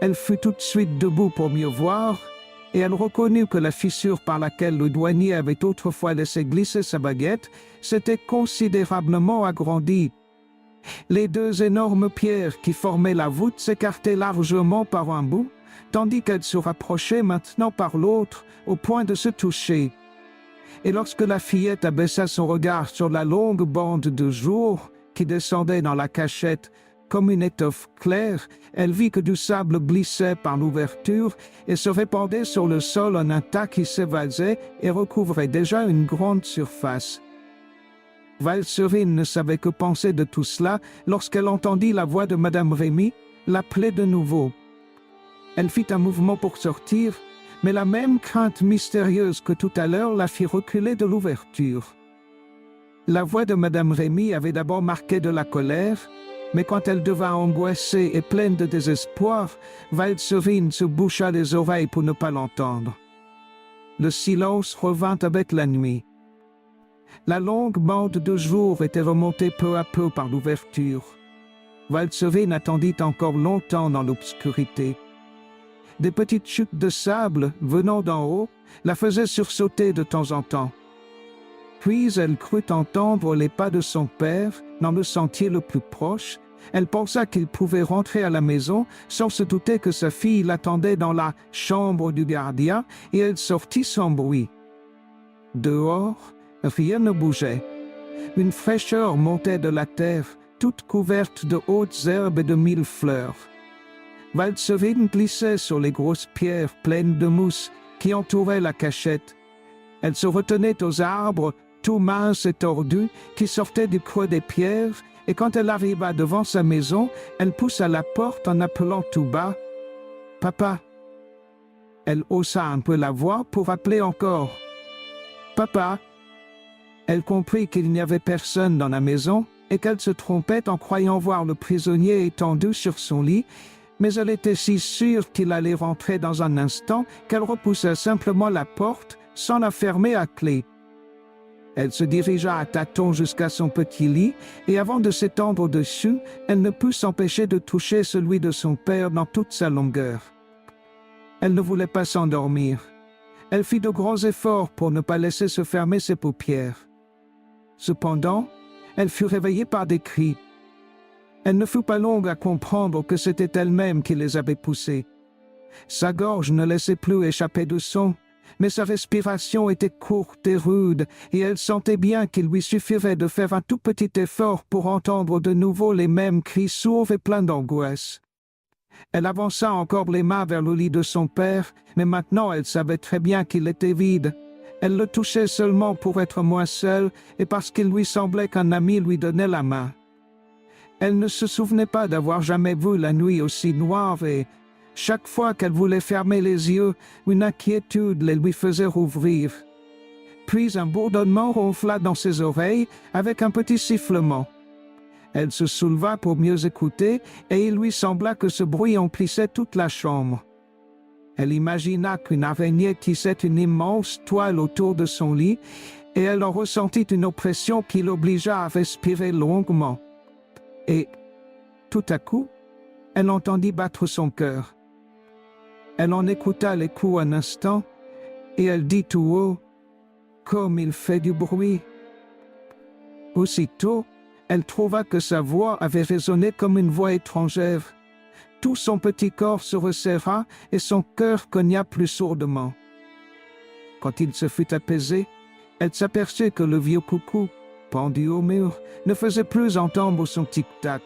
Elle fut tout de suite debout pour mieux voir, et elle reconnut que la fissure par laquelle le douanier avait autrefois laissé glisser sa baguette s'était considérablement agrandie. Les 2 énormes pierres qui formaient la voûte s'écartaient largement par un bout, tandis qu'elles se rapprochaient maintenant par l'autre, au point de se toucher. Et lorsque la fillette abaissa son regard sur la longue bande de jour qui descendait dans la cachette comme une étoffe claire, elle vit que du sable glissait par l'ouverture et se répandait sur le sol en un tas qui s'évasait et recouvrait déjà une grande surface. Valserine ne savait que penser de tout cela lorsqu'elle entendit la voix de Madame Rémy l'appeler de nouveau. Elle fit un mouvement pour sortir, mais la même crainte mystérieuse que tout à l'heure la fit reculer de l'ouverture. La voix de Madame Rémy avait d'abord marqué de la colère, mais quand elle devint angoissée et pleine de désespoir, Valserine se boucha les oreilles pour ne pas l'entendre. Le silence revint avec la nuit. La longue bande de jour était remontée peu à peu par l'ouverture. Valserine attendit encore longtemps dans l'obscurité. Des petites chutes de sable venant d'en haut la faisaient sursauter de temps en temps. Puis elle crut entendre les pas de son père dans le sentier le plus proche. Elle pensa qu'il pouvait rentrer à la maison sans se douter que sa fille l'attendait dans la chambre du gardien, et elle sortit sans bruit. Dehors, rien ne bougeait. Une fraîcheur montait de la terre, toute couverte de hautes herbes et de mille fleurs. Valserine glissait sur les grosses pierres pleines de mousse qui entouraient la cachette. Elle se retenait aux arbres, tout minces et tordus, qui sortaient du creux des pierres, et quand elle arriva devant sa maison, elle poussa la porte en appelant tout bas « Papa ». Elle haussa un peu la voix pour appeler encore « Papa ». Elle comprit qu'il n'y avait personne dans la maison et qu'elle se trompait en croyant voir le prisonnier étendu sur son lit, mais elle était si sûre qu'il allait rentrer dans un instant qu'elle repoussa simplement la porte sans la fermer à clé. Elle se dirigea à tâtons jusqu'à son petit lit, et avant de s'étendre au-dessus, elle ne put s'empêcher de toucher celui de son père dans toute sa longueur. Elle ne voulait pas s'endormir. Elle fit de grands efforts pour ne pas laisser se fermer ses paupières. Cependant, elle fut réveillée par des cris. Elle ne fut pas longue à comprendre que c'était elle-même qui les avait poussés. Sa gorge ne laissait plus échapper de son, mais sa respiration était courte et rude, et elle sentait bien qu'il lui suffirait de faire un tout petit effort pour entendre de nouveau les mêmes cris sourds et pleins d'angoisse. Elle avança encore les mains vers le lit de son père, mais maintenant elle savait très bien qu'il était vide. Elle le touchait seulement pour être moins seule et parce qu'il lui semblait qu'un ami lui donnait la main. Elle ne se souvenait pas d'avoir jamais vu la nuit aussi noire et, chaque fois qu'elle voulait fermer les yeux, une inquiétude les lui faisait rouvrir. Puis un bourdonnement ronfla dans ses oreilles avec un petit sifflement. Elle se souleva pour mieux écouter et il lui sembla que ce bruit emplissait toute la chambre. Elle imagina qu'une araignée tissait une immense toile autour de son lit et elle en ressentit une oppression qui l'obligea à respirer longuement. Et, tout à coup, elle entendit battre son cœur. Elle en écouta les coups un instant, et elle dit tout haut « Comme il fait du bruit !» Aussitôt, elle trouva que sa voix avait résonné comme une voix étrangère. Tout son petit corps se resserra et son cœur cogna plus sourdement. Quand il se fut apaisé, elle s'aperçut que le vieux coucou, pendu au mur, ne faisait plus entendre son tic-tac.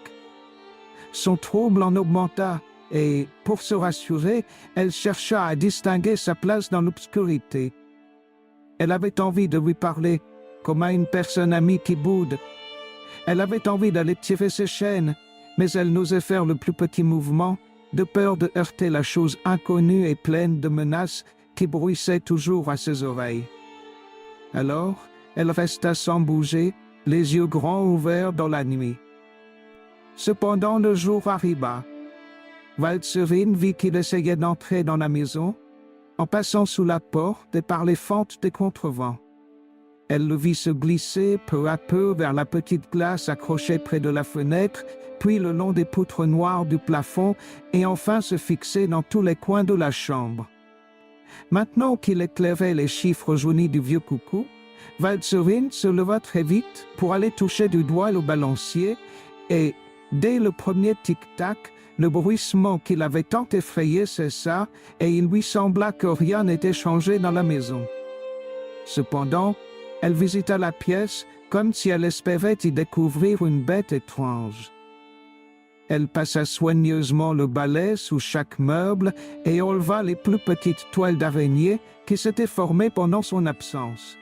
Son trouble en augmenta, et, pour se rassurer, elle chercha à distinguer sa place dans l'obscurité. Elle avait envie de lui parler, comme à une personne amie qui boude. Elle avait envie d'aller tirer ses chaînes, mais elle n'osait faire le plus petit mouvement, de peur de heurter la chose inconnue et pleine de menaces qui bruissait toujours à ses oreilles. Alors, elle resta sans bouger, les yeux grands ouverts dans la nuit. Cependant, le jour arriva. Valserine vit qu'il essayait d'entrer dans la maison, en passant sous la porte et par les fentes des contrevents. Elle le vit se glisser peu à peu vers la petite glace accrochée près de la fenêtre, puis le long des poutres noires du plafond, et enfin se fixer dans tous les coins de la chambre. Maintenant qu'il éclairait les chiffres jaunis du vieux coucou, Valserine se leva très vite pour aller toucher du doigt le balancier, et, dès le premier tic-tac, le bruissement qui l'avait tant effrayé cessa, et il lui sembla que rien n'était changé dans la maison. Cependant, elle visita la pièce comme si elle espérait y découvrir une bête étrange. Elle passa soigneusement le balai sous chaque meuble et enleva les plus petites toiles d'araignée qui s'étaient formées pendant son absence.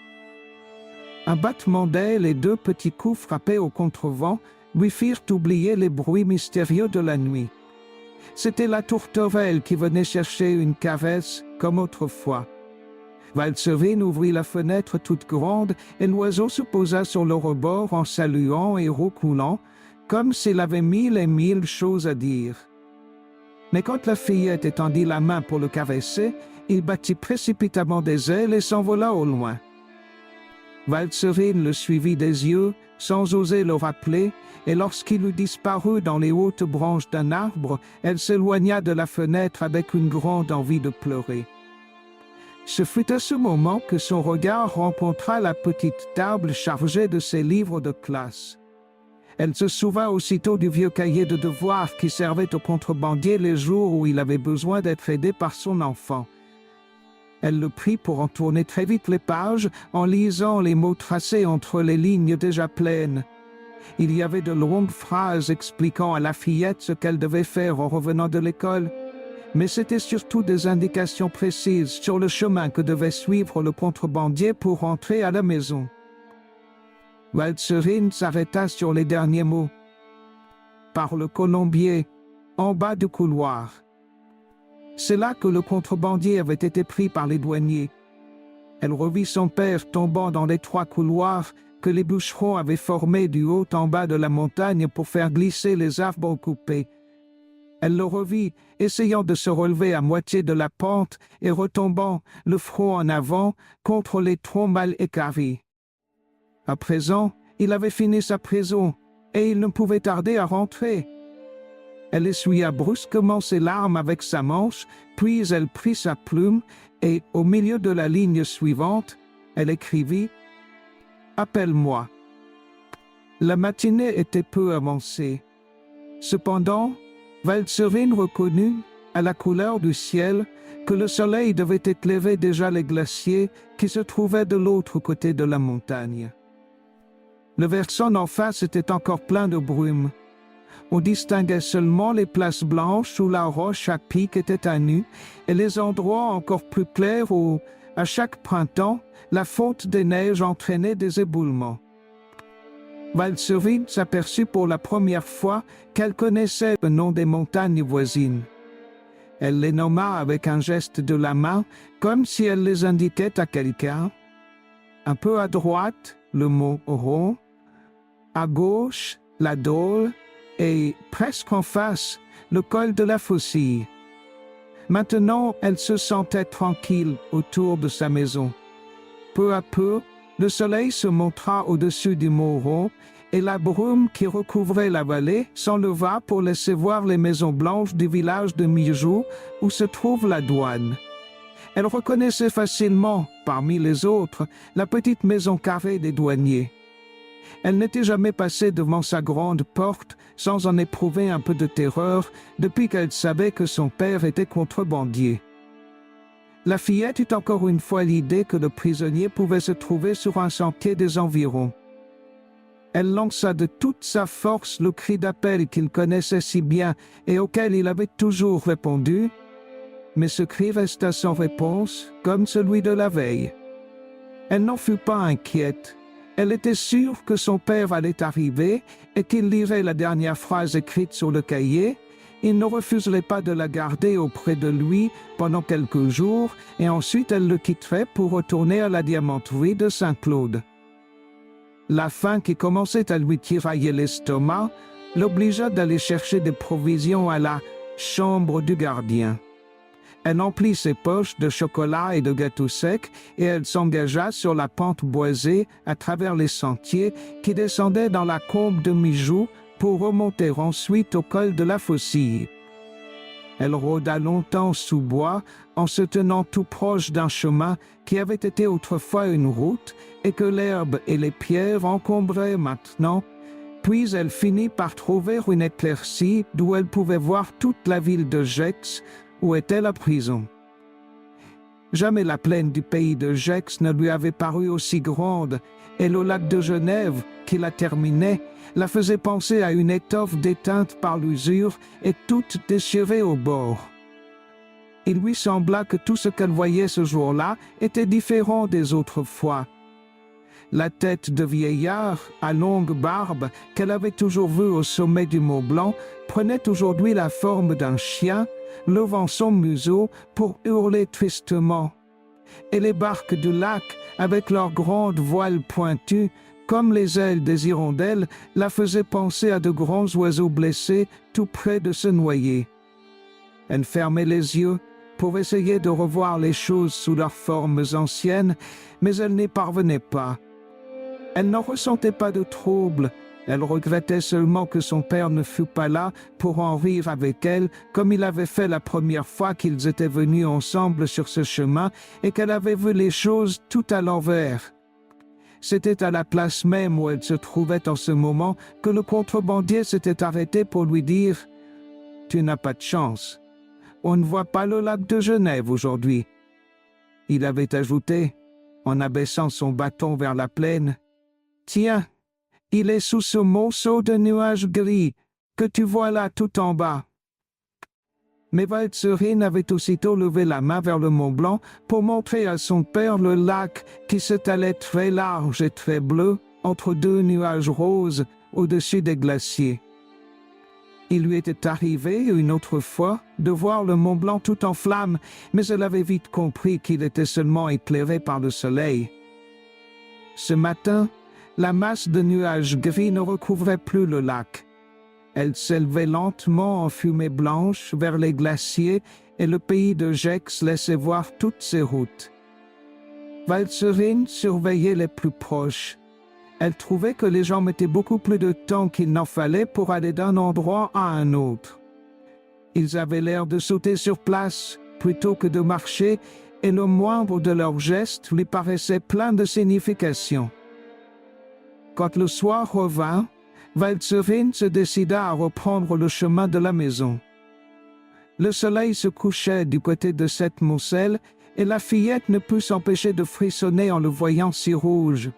Un battement d'ailes et deux petits coups frappés au contrevent lui firent oublier les bruits mystérieux de la nuit. C'était la tourterelle qui venait chercher une caresse comme autrefois. Valserine ouvrit la fenêtre toute grande et l'oiseau se posa sur le rebord en saluant et roucoulant, comme s'il avait mille et mille choses à dire. Mais quand la fillette étendit la main pour le caresser, il battit précipitamment des ailes et s'envola au loin. Valserine le suivit des yeux, sans oser le rappeler, et lorsqu'il eut disparu dans les hautes branches d'un arbre, elle s'éloigna de la fenêtre avec une grande envie de pleurer. Ce fut à ce moment que son regard rencontra la petite table chargée de ses livres de classe. Elle se souvint aussitôt du vieux cahier de devoirs qui servait au contrebandier les jours où il avait besoin d'être aidé par son enfant. Elle le prit pour en tourner très vite les pages en lisant les mots tracés entre les lignes déjà pleines. Il y avait de longues phrases expliquant à la fillette ce qu'elle devait faire en revenant de l'école, mais c'était surtout des indications précises sur le chemin que devait suivre le contrebandier pour rentrer à la maison. Valserine s'arrêta sur les derniers mots. Par le colombier, en bas du couloir. C'est là que le contrebandier avait été pris par les douaniers. Elle revit son père tombant dans l'étroit couloir que les bûcherons avaient formé du haut en bas de la montagne pour faire glisser les arbres coupés. Elle le revit, essayant de se relever à moitié de la pente et retombant, le front en avant, contre les troncs mal équarris. À présent, il avait fini sa prison, et il ne pouvait tarder à rentrer. Elle essuya brusquement ses larmes avec sa manche, puis elle prit sa plume, et, au milieu de la ligne suivante, elle écrivit « Appelle-moi ». La matinée était peu avancée. Cependant, Valserine reconnut, à la couleur du ciel, que le soleil devait éclairer déjà les glaciers qui se trouvaient de l'autre côté de la montagne. Le versant en face était encore plein de brume. On distinguait seulement les places blanches où la roche à pic était à nu et les endroits encore plus clairs où, à chaque printemps, la fonte des neiges entraînait des éboulements. Valserine s'aperçut pour la première fois qu'elle connaissait le nom des montagnes voisines. Elle les nomma avec un geste de la main, comme si elle les indiquait à quelqu'un. Un peu à droite, le mont Oron, à gauche, la Dole, et, presque en face, le col de la Faucille. Maintenant, elle se sentait tranquille autour de sa maison. Peu à peu, le soleil se montra au-dessus du mont Oron, et la brume qui recouvrait la vallée s'enleva pour laisser voir les maisons blanches du village de Mijou, où se trouve la douane. Elle reconnaissait facilement, parmi les autres, la petite maison carrée des douaniers. Elle n'était jamais passée devant sa grande porte sans en éprouver un peu de terreur depuis qu'elle savait que son père était contrebandier. La fillette eut encore une fois l'idée que le prisonnier pouvait se trouver sur un sentier des environs. Elle lança de toute sa force le cri d'appel qu'il connaissait si bien et auquel il avait toujours répondu, mais ce cri resta sans réponse, comme celui de la veille. Elle n'en fut pas inquiète. Elle était sûre que son père allait arriver et qu'il lirait la dernière phrase écrite sur le cahier. Il ne refuserait pas de la garder auprès de lui pendant quelques jours et ensuite elle le quitterait pour retourner à la diamanterie de Saint-Claude. La faim qui commençait à lui tirailler l'estomac l'obligea d'aller chercher des provisions à la chambre du gardien. Elle emplit ses poches de chocolat et de gâteaux secs et elle s'engagea sur la pente boisée à travers les sentiers qui descendaient dans la combe de Mijou pour remonter ensuite au col de la Faucille. Elle rôda longtemps sous bois en se tenant tout proche d'un chemin qui avait été autrefois une route et que l'herbe et les pierres encombraient maintenant, puis elle finit par trouver une éclaircie d'où elle pouvait voir toute la ville de Gex, où était la prison. Jamais la plaine du pays de Gex ne lui avait paru aussi grande, et le lac de Genève, qui la terminait, la faisait penser à une étoffe déteinte par l'usure et toute déchirée au bord. Il lui sembla que tout ce qu'elle voyait ce jour-là était différent des autres fois. La tête de vieillard, à longue barbe, qu'elle avait toujours vue au sommet du Mont Blanc, prenait aujourd'hui la forme d'un chien, levant son museau pour hurler tristement. Et les barques du lac, avec leurs grandes voiles pointues, comme les ailes des hirondelles, la faisaient penser à de grands oiseaux blessés tout près de se noyer. Elle fermait les yeux pour essayer de revoir les choses sous leurs formes anciennes, mais elle n'y parvenait pas. Elle n'en ressentait pas de trouble, Elle regrettait seulement que son père ne fût pas là pour en rire avec elle, comme il avait fait la première fois qu'ils étaient venus ensemble sur ce chemin et qu'elle avait vu les choses tout à l'envers. C'était à la place même où elle se trouvait en ce moment que le contrebandier s'était arrêté pour lui dire « Tu n'as pas de chance. On ne voit pas le lac de Genève aujourd'hui. » Il avait ajouté, en abaissant son bâton vers la plaine, « Tiens, il est sous ce morceau de nuage gris que tu vois là tout en bas. » Mais Valserine avait aussitôt levé la main vers le Mont Blanc pour montrer à son père le lac qui s'étalait très large et très bleu entre deux nuages roses au-dessus des glaciers. Il lui était arrivé une autre fois de voir le Mont Blanc tout en flammes, mais elle avait vite compris qu'il était seulement éclairé par le soleil. Ce matin, la masse de nuages gris ne recouvrait plus le lac. Elle s'élevait lentement en fumée blanche vers les glaciers et le pays de Gex laissait voir toutes ses routes. Valserine surveillait les plus proches. Elle trouvait que les gens mettaient beaucoup plus de temps qu'il n'en fallait pour aller d'un endroit à un autre. Ils avaient l'air de sauter sur place plutôt que de marcher et le moindre de leurs gestes lui paraissait plein de signification. Quand le soir revint, Valserine se décida à reprendre le chemin de la maison. Le soleil se couchait du côté de cette Moselle et la fillette ne put s'empêcher de frissonner en le voyant si rouge.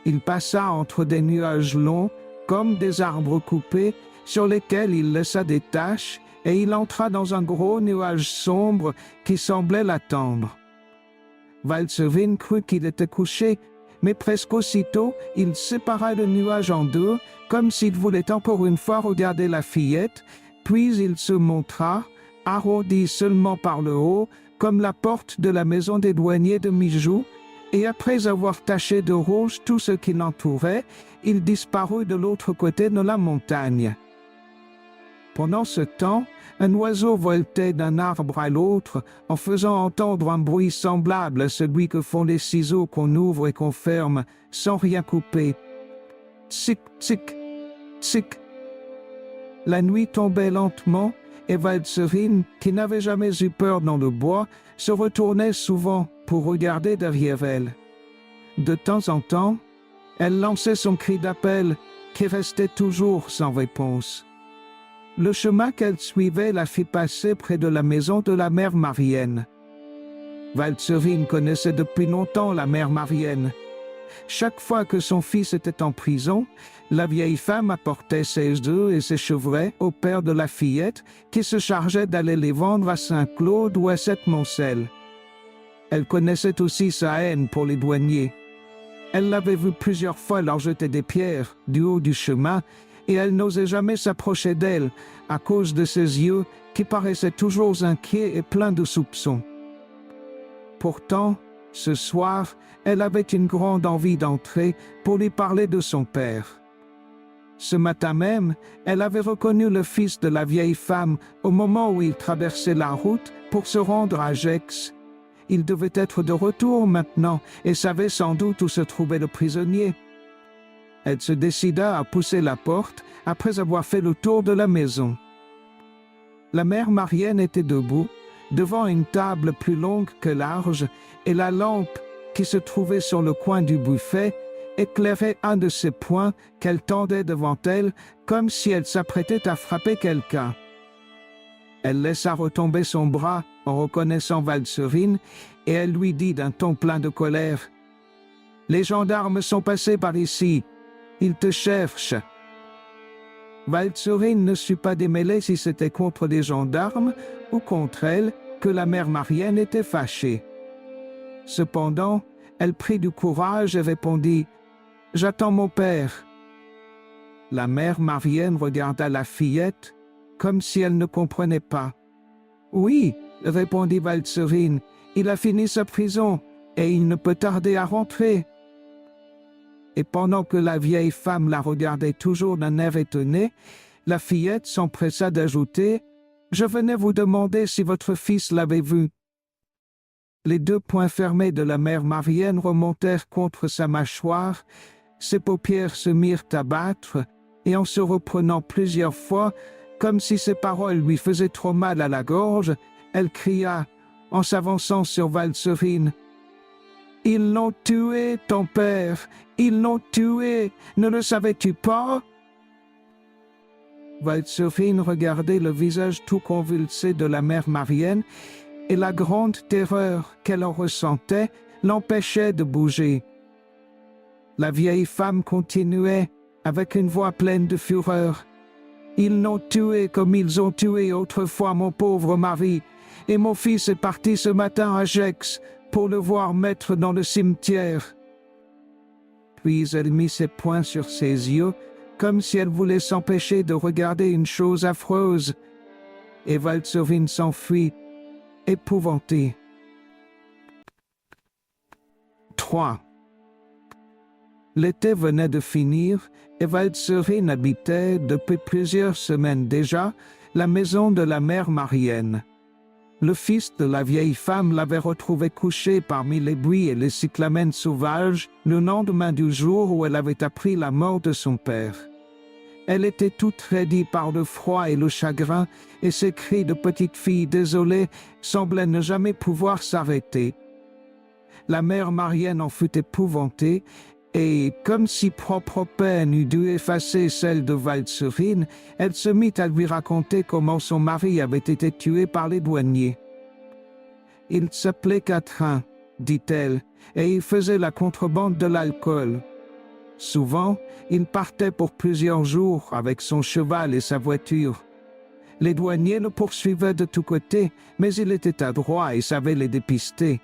Il passa entre des nuages longs, comme des arbres coupés, sur lesquels il laissa des taches, et il entra dans un gros nuage sombre qui semblait l'attendre. Valserine crut qu'il était couché, mais presque aussitôt, il sépara le nuage en deux, comme s'il voulait encore une fois regarder la fillette, puis il se montra, arrondi seulement par le haut, comme la porte de la maison des douaniers de Mijou, et après avoir taché de rouge tout ce qui l'entourait, il disparut de l'autre côté de la montagne. Pendant ce temps, un oiseau voltait d'un arbre à l'autre en faisant entendre un bruit semblable à celui que font les ciseaux qu'on ouvre et qu'on ferme sans rien couper. Tsic, tsic, tsic. La nuit tombait lentement et Valserine, qui n'avait jamais eu peur dans le bois, se retournait souvent pour regarder derrière elle. De temps en temps, elle lançait son cri d'appel qui restait toujours sans réponse. Le chemin qu'elle suivait la fit passer près de la maison de la mère Marienne. Valserine connaissait depuis longtemps la mère Marienne. Chaque fois que son fils était en prison, la vieille femme apportait ses œufs et ses chevrets au père de la fillette qui se chargeait d'aller les vendre à Saint-Claude ou à Septmoncel. Elle connaissait aussi sa haine pour les douaniers. Elle l'avait vu plusieurs fois leur jeter des pierres du haut du chemin et elle n'osait jamais s'approcher d'elle à cause de ses yeux qui paraissaient toujours inquiets et pleins de soupçons. Pourtant, ce soir, elle avait une grande envie d'entrer pour lui parler de son père. Ce matin même, elle avait reconnu le fils de la vieille femme au moment où il traversait la route pour se rendre à Gex. Il devait être de retour maintenant et savait sans doute où se trouvait le prisonnier. Elle se décida à pousser la porte après avoir fait le tour de la maison. La mère Marienne était debout, devant une table plus longue que large, et la lampe qui se trouvait sur le coin du buffet éclairait un de ces points qu'elle tendait devant elle comme si elle s'apprêtait à frapper quelqu'un. Elle laissa retomber son bras en reconnaissant Valserine et elle lui dit d'un ton plein de colère « Les gendarmes sont passés par ici. Ils te cherchent. » Valserine ne sut pas démêler si c'était contre les gendarmes ou contre elle que la mère Marienne était fâchée. Cependant, elle prit du courage et répondit « J'attends mon père. » La mère Marienne regarda la fillette comme si elle ne comprenait pas. « Oui, » répondit Valserine, « il a fini sa prison et il ne peut tarder à rentrer. » Et pendant que la vieille femme la regardait toujours d'un air étonné, la fillette s'empressa d'ajouter « Je venais vous demander si votre fils l'avait vu. » Les deux poings fermés de la mère Marienne remontèrent contre sa mâchoire, Ses paupières se mirent à battre, et en se reprenant plusieurs fois, comme si ses paroles lui faisaient trop mal à la gorge, elle cria, en s'avançant sur Valserine: « Ils l'ont tué, ton père! Ils l'ont tué! Ne le savais-tu pas ?» Valserine regardait le visage tout convulsé de la mère Marienne, et la grande terreur qu'elle en ressentait l'empêchait de bouger. La vieille femme continuait, avec une voix pleine de fureur: « Ils l'ont tué comme ils ont tué autrefois mon pauvre mari, et mon fils est parti ce matin à Gex pour le voir mettre dans le cimetière. » Puis elle mit ses poings sur ses yeux, comme si elle voulait s'empêcher de regarder une chose affreuse, et Valserine s'enfuit, épouvantée. 3. L'été venait de finir, et Valserine habitait, depuis plusieurs semaines déjà, la maison de la mère Marienne. Le fils de la vieille femme l'avait retrouvé couché parmi les buis et les cyclamènes sauvages le lendemain du jour où elle avait appris la mort de son père. Elle était toute raidie par le froid et le chagrin, et ses cris de petite fille désolée semblaient ne jamais pouvoir s'arrêter. La mère Marienne en fut épouvantée, et, comme si propre peine eût dû effacer celle de Valserine, elle se mit à lui raconter comment son mari avait été tué par les douaniers. « Il s'appelait Catherine, dit-elle, et il faisait la contrebande de l'alcool. Souvent, il partait pour plusieurs jours avec son cheval et sa voiture. Les douaniers le poursuivaient de tous côtés, mais il était adroit et savait les dépister.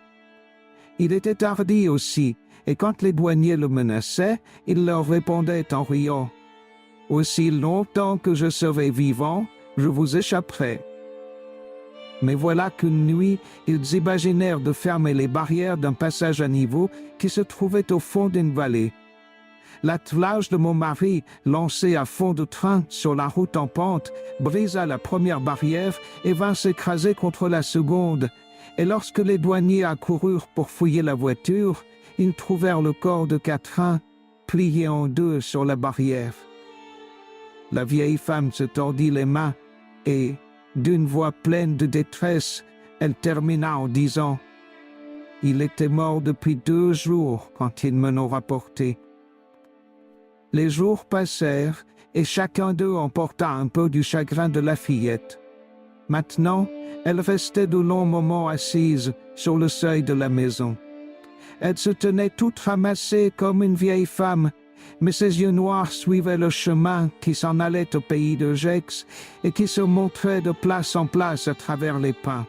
Il était hardi aussi, et quand les douaniers le menaçaient, il leur répondait en riant: « Aussi longtemps que je serai vivant, je vous échapperai. » Mais voilà qu'une nuit, ils imaginèrent de fermer les barrières d'un passage à niveau qui se trouvait au fond d'une vallée. L'attelage de mon mari, lancé à fond de train sur la route en pente, brisa la première barrière et vint s'écraser contre la seconde. Et lorsque les douaniers accoururent pour fouiller la voiture, ils trouvèrent le corps de Catherine plié en deux sur la barrière. La vieille femme se tordit les mains et, d'une voix pleine de détresse, elle termina en disant: « Il était mort depuis 2 jours quand ils me l'ont rapporté. » Les jours passèrent et chacun d'eux emporta un peu du chagrin de la fillette. Maintenant, elle restait de longs moments assise sur le seuil de la maison. Elle se tenait toute ramassée comme une vieille femme, mais ses yeux noirs suivaient le chemin qui s'en allait au pays de Gex et qui se montrait de place en place à travers les pins.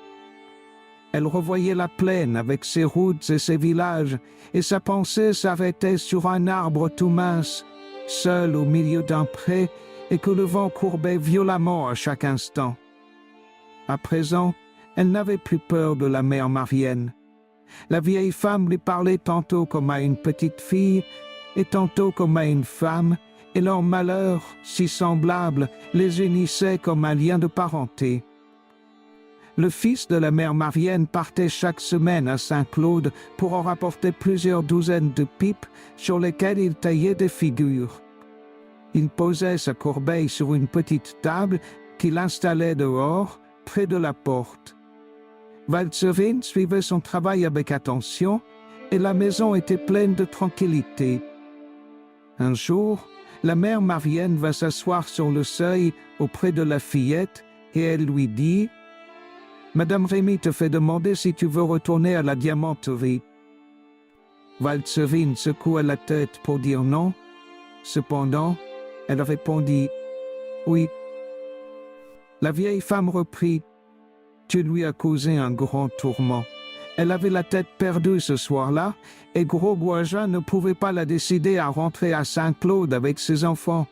Elle revoyait la plaine avec ses routes et ses villages, et sa pensée s'arrêtait sur un arbre tout mince, seul au milieu d'un pré, et que le vent courbait violemment à chaque instant. À présent, elle n'avait plus peur de la mère Marienne. La vieille femme lui parlait tantôt comme à une petite fille, et tantôt comme à une femme, et leur malheur, si semblable, les unissait comme un lien de parenté. Le fils de la mère Marienne partait chaque semaine à Saint-Claude pour en rapporter plusieurs douzaines de pipes sur lesquelles il taillait des figures. Il posait sa corbeille sur une petite table qu'il installait dehors, près de la porte. Valserine suivait son travail avec attention, et la maison était pleine de tranquillité. Un jour, la mère Marienne va s'asseoir sur le seuil auprès de la fillette, et elle lui dit: « Madame Rémy te fait demander si tu veux retourner à la diamanterie. » Valserine secoua la tête pour dire non. Cependant, elle répondit: « Oui. » La vieille femme reprit: « Tu lui as causé un grand tourment. Elle avait la tête perdue ce soir-là, et Gros Goujat ne pouvait pas la décider à rentrer à Saint-Claude avec ses enfants. »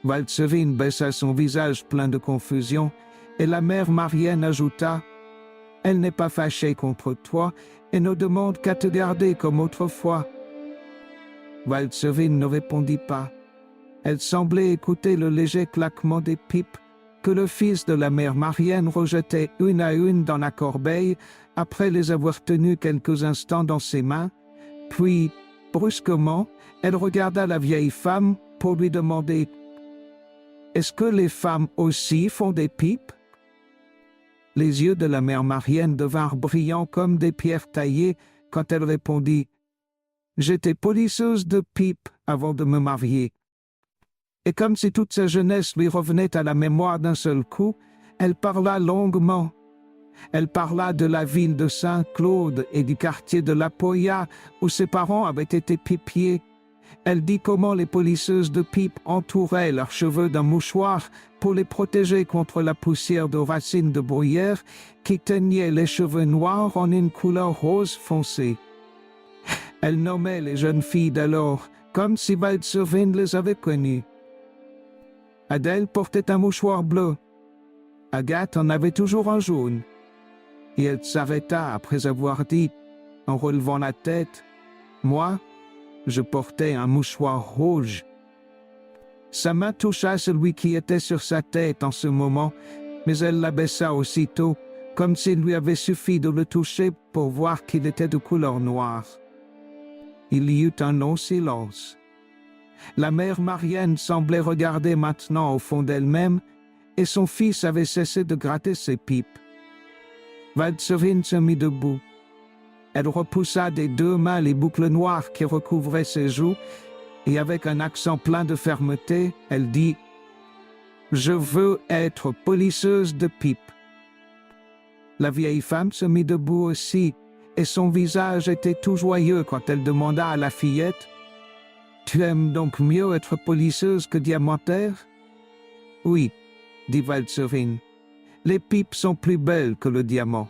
Valserine baissa son visage plein de confusion, et la mère Marienne ajouta: « Elle n'est pas fâchée contre toi, et ne demande qu'à te garder comme autrefois. » Valserine ne répondit pas. Elle semblait écouter le léger claquement des pipes que le fils de la mère Marienne rejetait une à une dans la corbeille après les avoir tenues quelques instants dans ses mains, puis, Brusquement, elle regarda la vieille femme pour lui demander « Est-ce que les femmes aussi font des pipes ?» Les yeux de la mère Marienne devinrent brillants comme des pierres taillées quand elle répondit « J'étais polisseuse de pipes avant de me marier. » Et comme si toute sa jeunesse lui revenait à la mémoire d'un seul coup, elle parla longuement. Elle parla de la ville de Saint-Claude et du quartier de La Poya où ses parents avaient été pipiers. Elle dit comment les polisseuses de pipe entouraient leurs cheveux d'un mouchoir pour les protéger contre la poussière de racines de bruyère qui teignait les cheveux noirs en une couleur rose foncé. Elle nommait les jeunes filles d'alors comme si Waldserin les avait connues. Adèle portait un mouchoir bleu. Agathe en avait toujours un jaune. Et elle s'arrêta après avoir dit, en relevant la tête, « Moi, je portais un mouchoir rouge. » Sa main toucha celui qui était sur sa tête en ce moment, mais elle l'abaissa aussitôt, comme s'il lui avait suffi de le toucher pour voir qu'il était de couleur noire. Il y eut un long silence. La mère Marienne semblait regarder maintenant au fond d'elle-même, et son fils avait cessé de gratter ses pipes. Waldserin se mit debout. Elle repoussa des deux mains les boucles noires qui recouvraient ses joues, et avec un accent plein de fermeté, elle dit « Je veux être polisseuse de pipes. » La vieille femme se mit debout aussi, et son visage était tout joyeux quand elle demanda à la fillette « Tu aimes donc mieux être polisseuse que diamantaire ?»« Oui, » dit Waldserin. Les pipes sont plus belles que le diamant.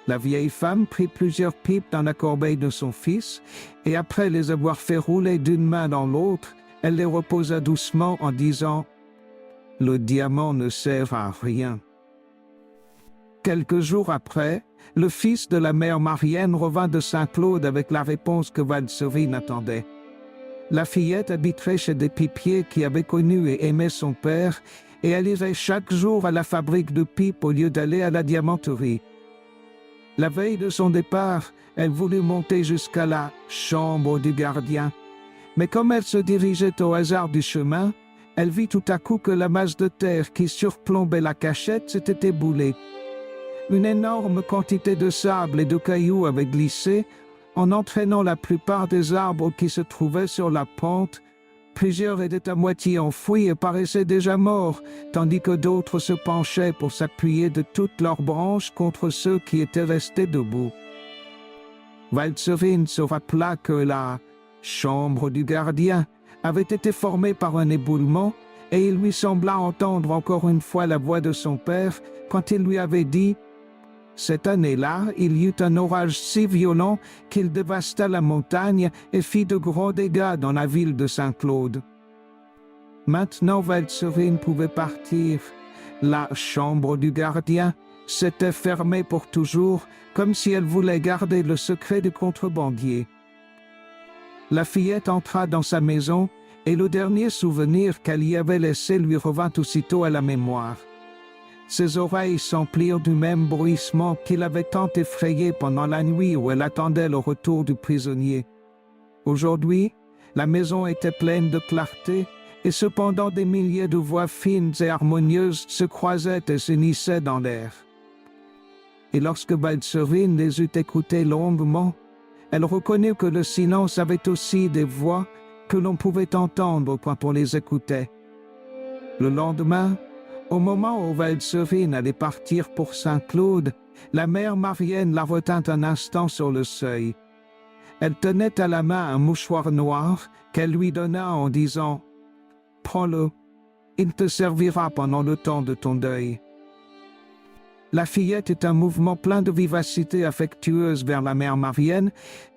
La vieille femme prit plusieurs pipes dans la corbeille de son fils, et après les avoir fait rouler d'une main dans l'autre, elle les reposa doucement en disant « Le diamant ne sert à rien. » Quelques jours après, le fils de la mère Marienne revint de Saint-Claude avec la réponse que Waldserin attendait. La fillette habiterait chez des pipiers qui avaient connu et aimé son père, et elle irait chaque jour à la fabrique de pipes au lieu d'aller à la diamanterie. La veille de son départ, elle voulut monter jusqu'à la chambre du gardien, mais comme elle se dirigeait au hasard du chemin, elle vit tout à coup que la masse de terre qui surplombait la cachette s'était éboulée. Une énorme quantité de sable et de cailloux avait glissé, en entraînant la plupart des arbres qui se trouvaient sur la pente. Plusieurs étaient à moitié enfouis et paraissaient déjà morts, tandis que d'autres se penchaient pour s'appuyer de toutes leurs branches contre ceux qui étaient restés debout. Waldserin se rappela que la chambre du gardien avait été formée par un éboulement, et il lui sembla entendre encore une fois la voix de son père quand il lui avait dit « Cette année-là, il y eut un orage si violent qu'il dévasta la montagne et fit de gros dégâts dans la ville de Saint-Claude. » Maintenant Waldserin pouvait partir. La chambre du gardien s'était fermée pour toujours, comme si elle voulait garder le secret du contrebandier. La fillette entra dans sa maison, et le dernier souvenir qu'elle y avait laissé lui revint aussitôt à la mémoire. Ses oreilles s'emplirent du même bruissement qui l'avait tant effrayée pendant la nuit où elle attendait le retour du prisonnier. Aujourd'hui, la maison était pleine de clarté, et cependant des milliers de voix fines et harmonieuses se croisaient et s'unissaient dans l'air. Et lorsque Waldserin les eut écoutées longuement, elle reconnut que le silence avait aussi des voix que l'on pouvait entendre quand on les écoutait. Le lendemain, au moment où Waldserin allait partir pour Saint-Claude, la mère Marienne la retint un instant sur le seuil. Elle tenait à la main un mouchoir noir qu'elle lui donna en disant « Prends-le, il te servira pendant le temps de ton deuil. » La fillette eut un mouvement plein de vivacité affectueuse vers la mère Marienne,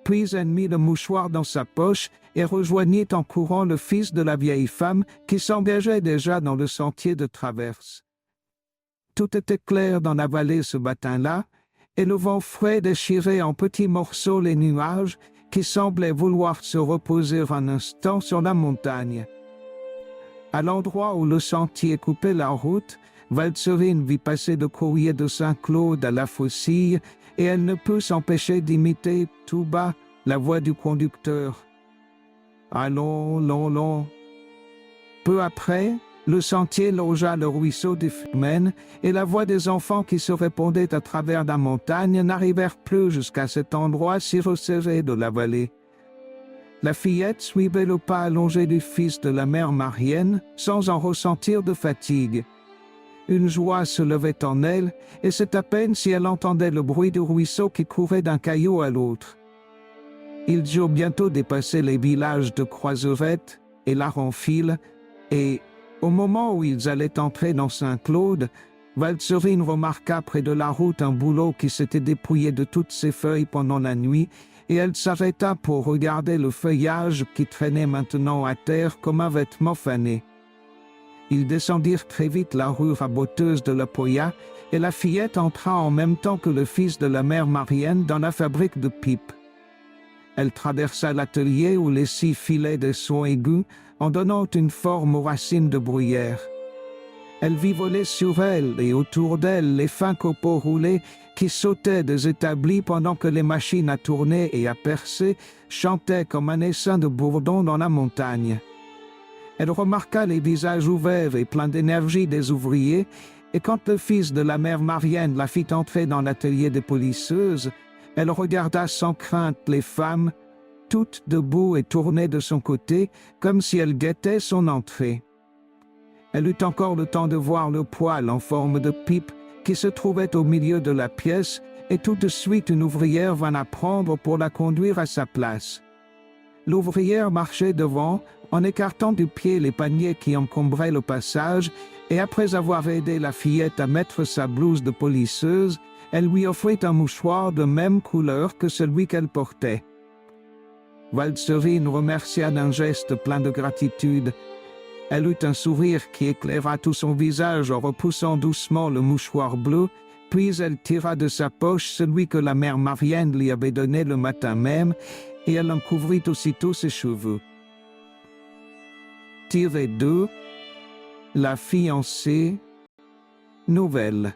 puis elle mit le mouchoir dans sa poche et rejoignit en courant le fils de la vieille femme qui s'engageait déjà dans le sentier de traverse. Tout était clair dans la vallée ce matin-là, et le vent frais déchirait en petits morceaux les nuages qui semblaient vouloir se reposer un instant sur la montagne. À l'endroit où le sentier coupait la route, Waldserin vit passer le courrier de Saint-Claude à la faucille, et elle ne put s'empêcher d'imiter tout bas la voix du conducteur. Allons, long. Peu après, le sentier longea le ruisseau du Fumen et la voix des enfants qui se répondaient à travers la montagne n'arrivèrent plus jusqu'à cet endroit si resserré de la vallée. La fillette suivait le pas allongé du fils de la mère Marienne sans en ressentir de fatigue. Une joie se levait en elle et c'est à peine si elle entendait le bruit du ruisseau qui courait d'un caillou à l'autre. Ils durent bientôt dépasser les villages de Croiserette et Larenfil et, au moment où ils allaient entrer dans Saint-Claude, Valserine remarqua près de la route un bouleau qui s'était dépouillé de toutes ses feuilles pendant la nuit, et elle s'arrêta pour regarder le feuillage qui traînait maintenant à terre comme un vêtement fané. Ils descendirent très vite la rue raboteuse de la Poya, et la fillette entra en même temps que le fils de la mère Marienne dans la fabrique de pipes. Elle traversa l'atelier où les scies filaient des sons aigus en donnant une forme aux racines de bruyère. Elle vit voler sur elle et autour d'elle les fins copeaux roulés qui sautaient des établis pendant que les machines à tourner et à percer chantaient comme un essaim de bourdons dans la montagne. Elle remarqua les visages ouverts et pleins d'énergie des ouvriers, et quand le fils de la mère Marienne la fit entrer dans l'atelier des polisseuses, elle regarda sans crainte les femmes, toutes debout et tournées de son côté, comme si elles guettaient son entrée. Elle eut encore le temps de voir le poêle en forme de pipe qui se trouvait au milieu de la pièce, et tout de suite une ouvrière vint la prendre pour la conduire à sa place. L'ouvrière marchait devant, en écartant du pied les paniers qui encombraient le passage, et après avoir aidé la fillette à mettre sa blouse de polisseuse, elle lui offrit un mouchoir de même couleur que celui qu'elle portait. Valserine remercia d'un geste plein de gratitude. Elle eut un sourire qui éclaira tout son visage en repoussant doucement le mouchoir bleu, puis elle tira de sa poche celui que la mère Marienne lui avait donné le matin même, et elle en couvrit aussitôt ses cheveux. Tiré 2. La fiancée. Nouvelle.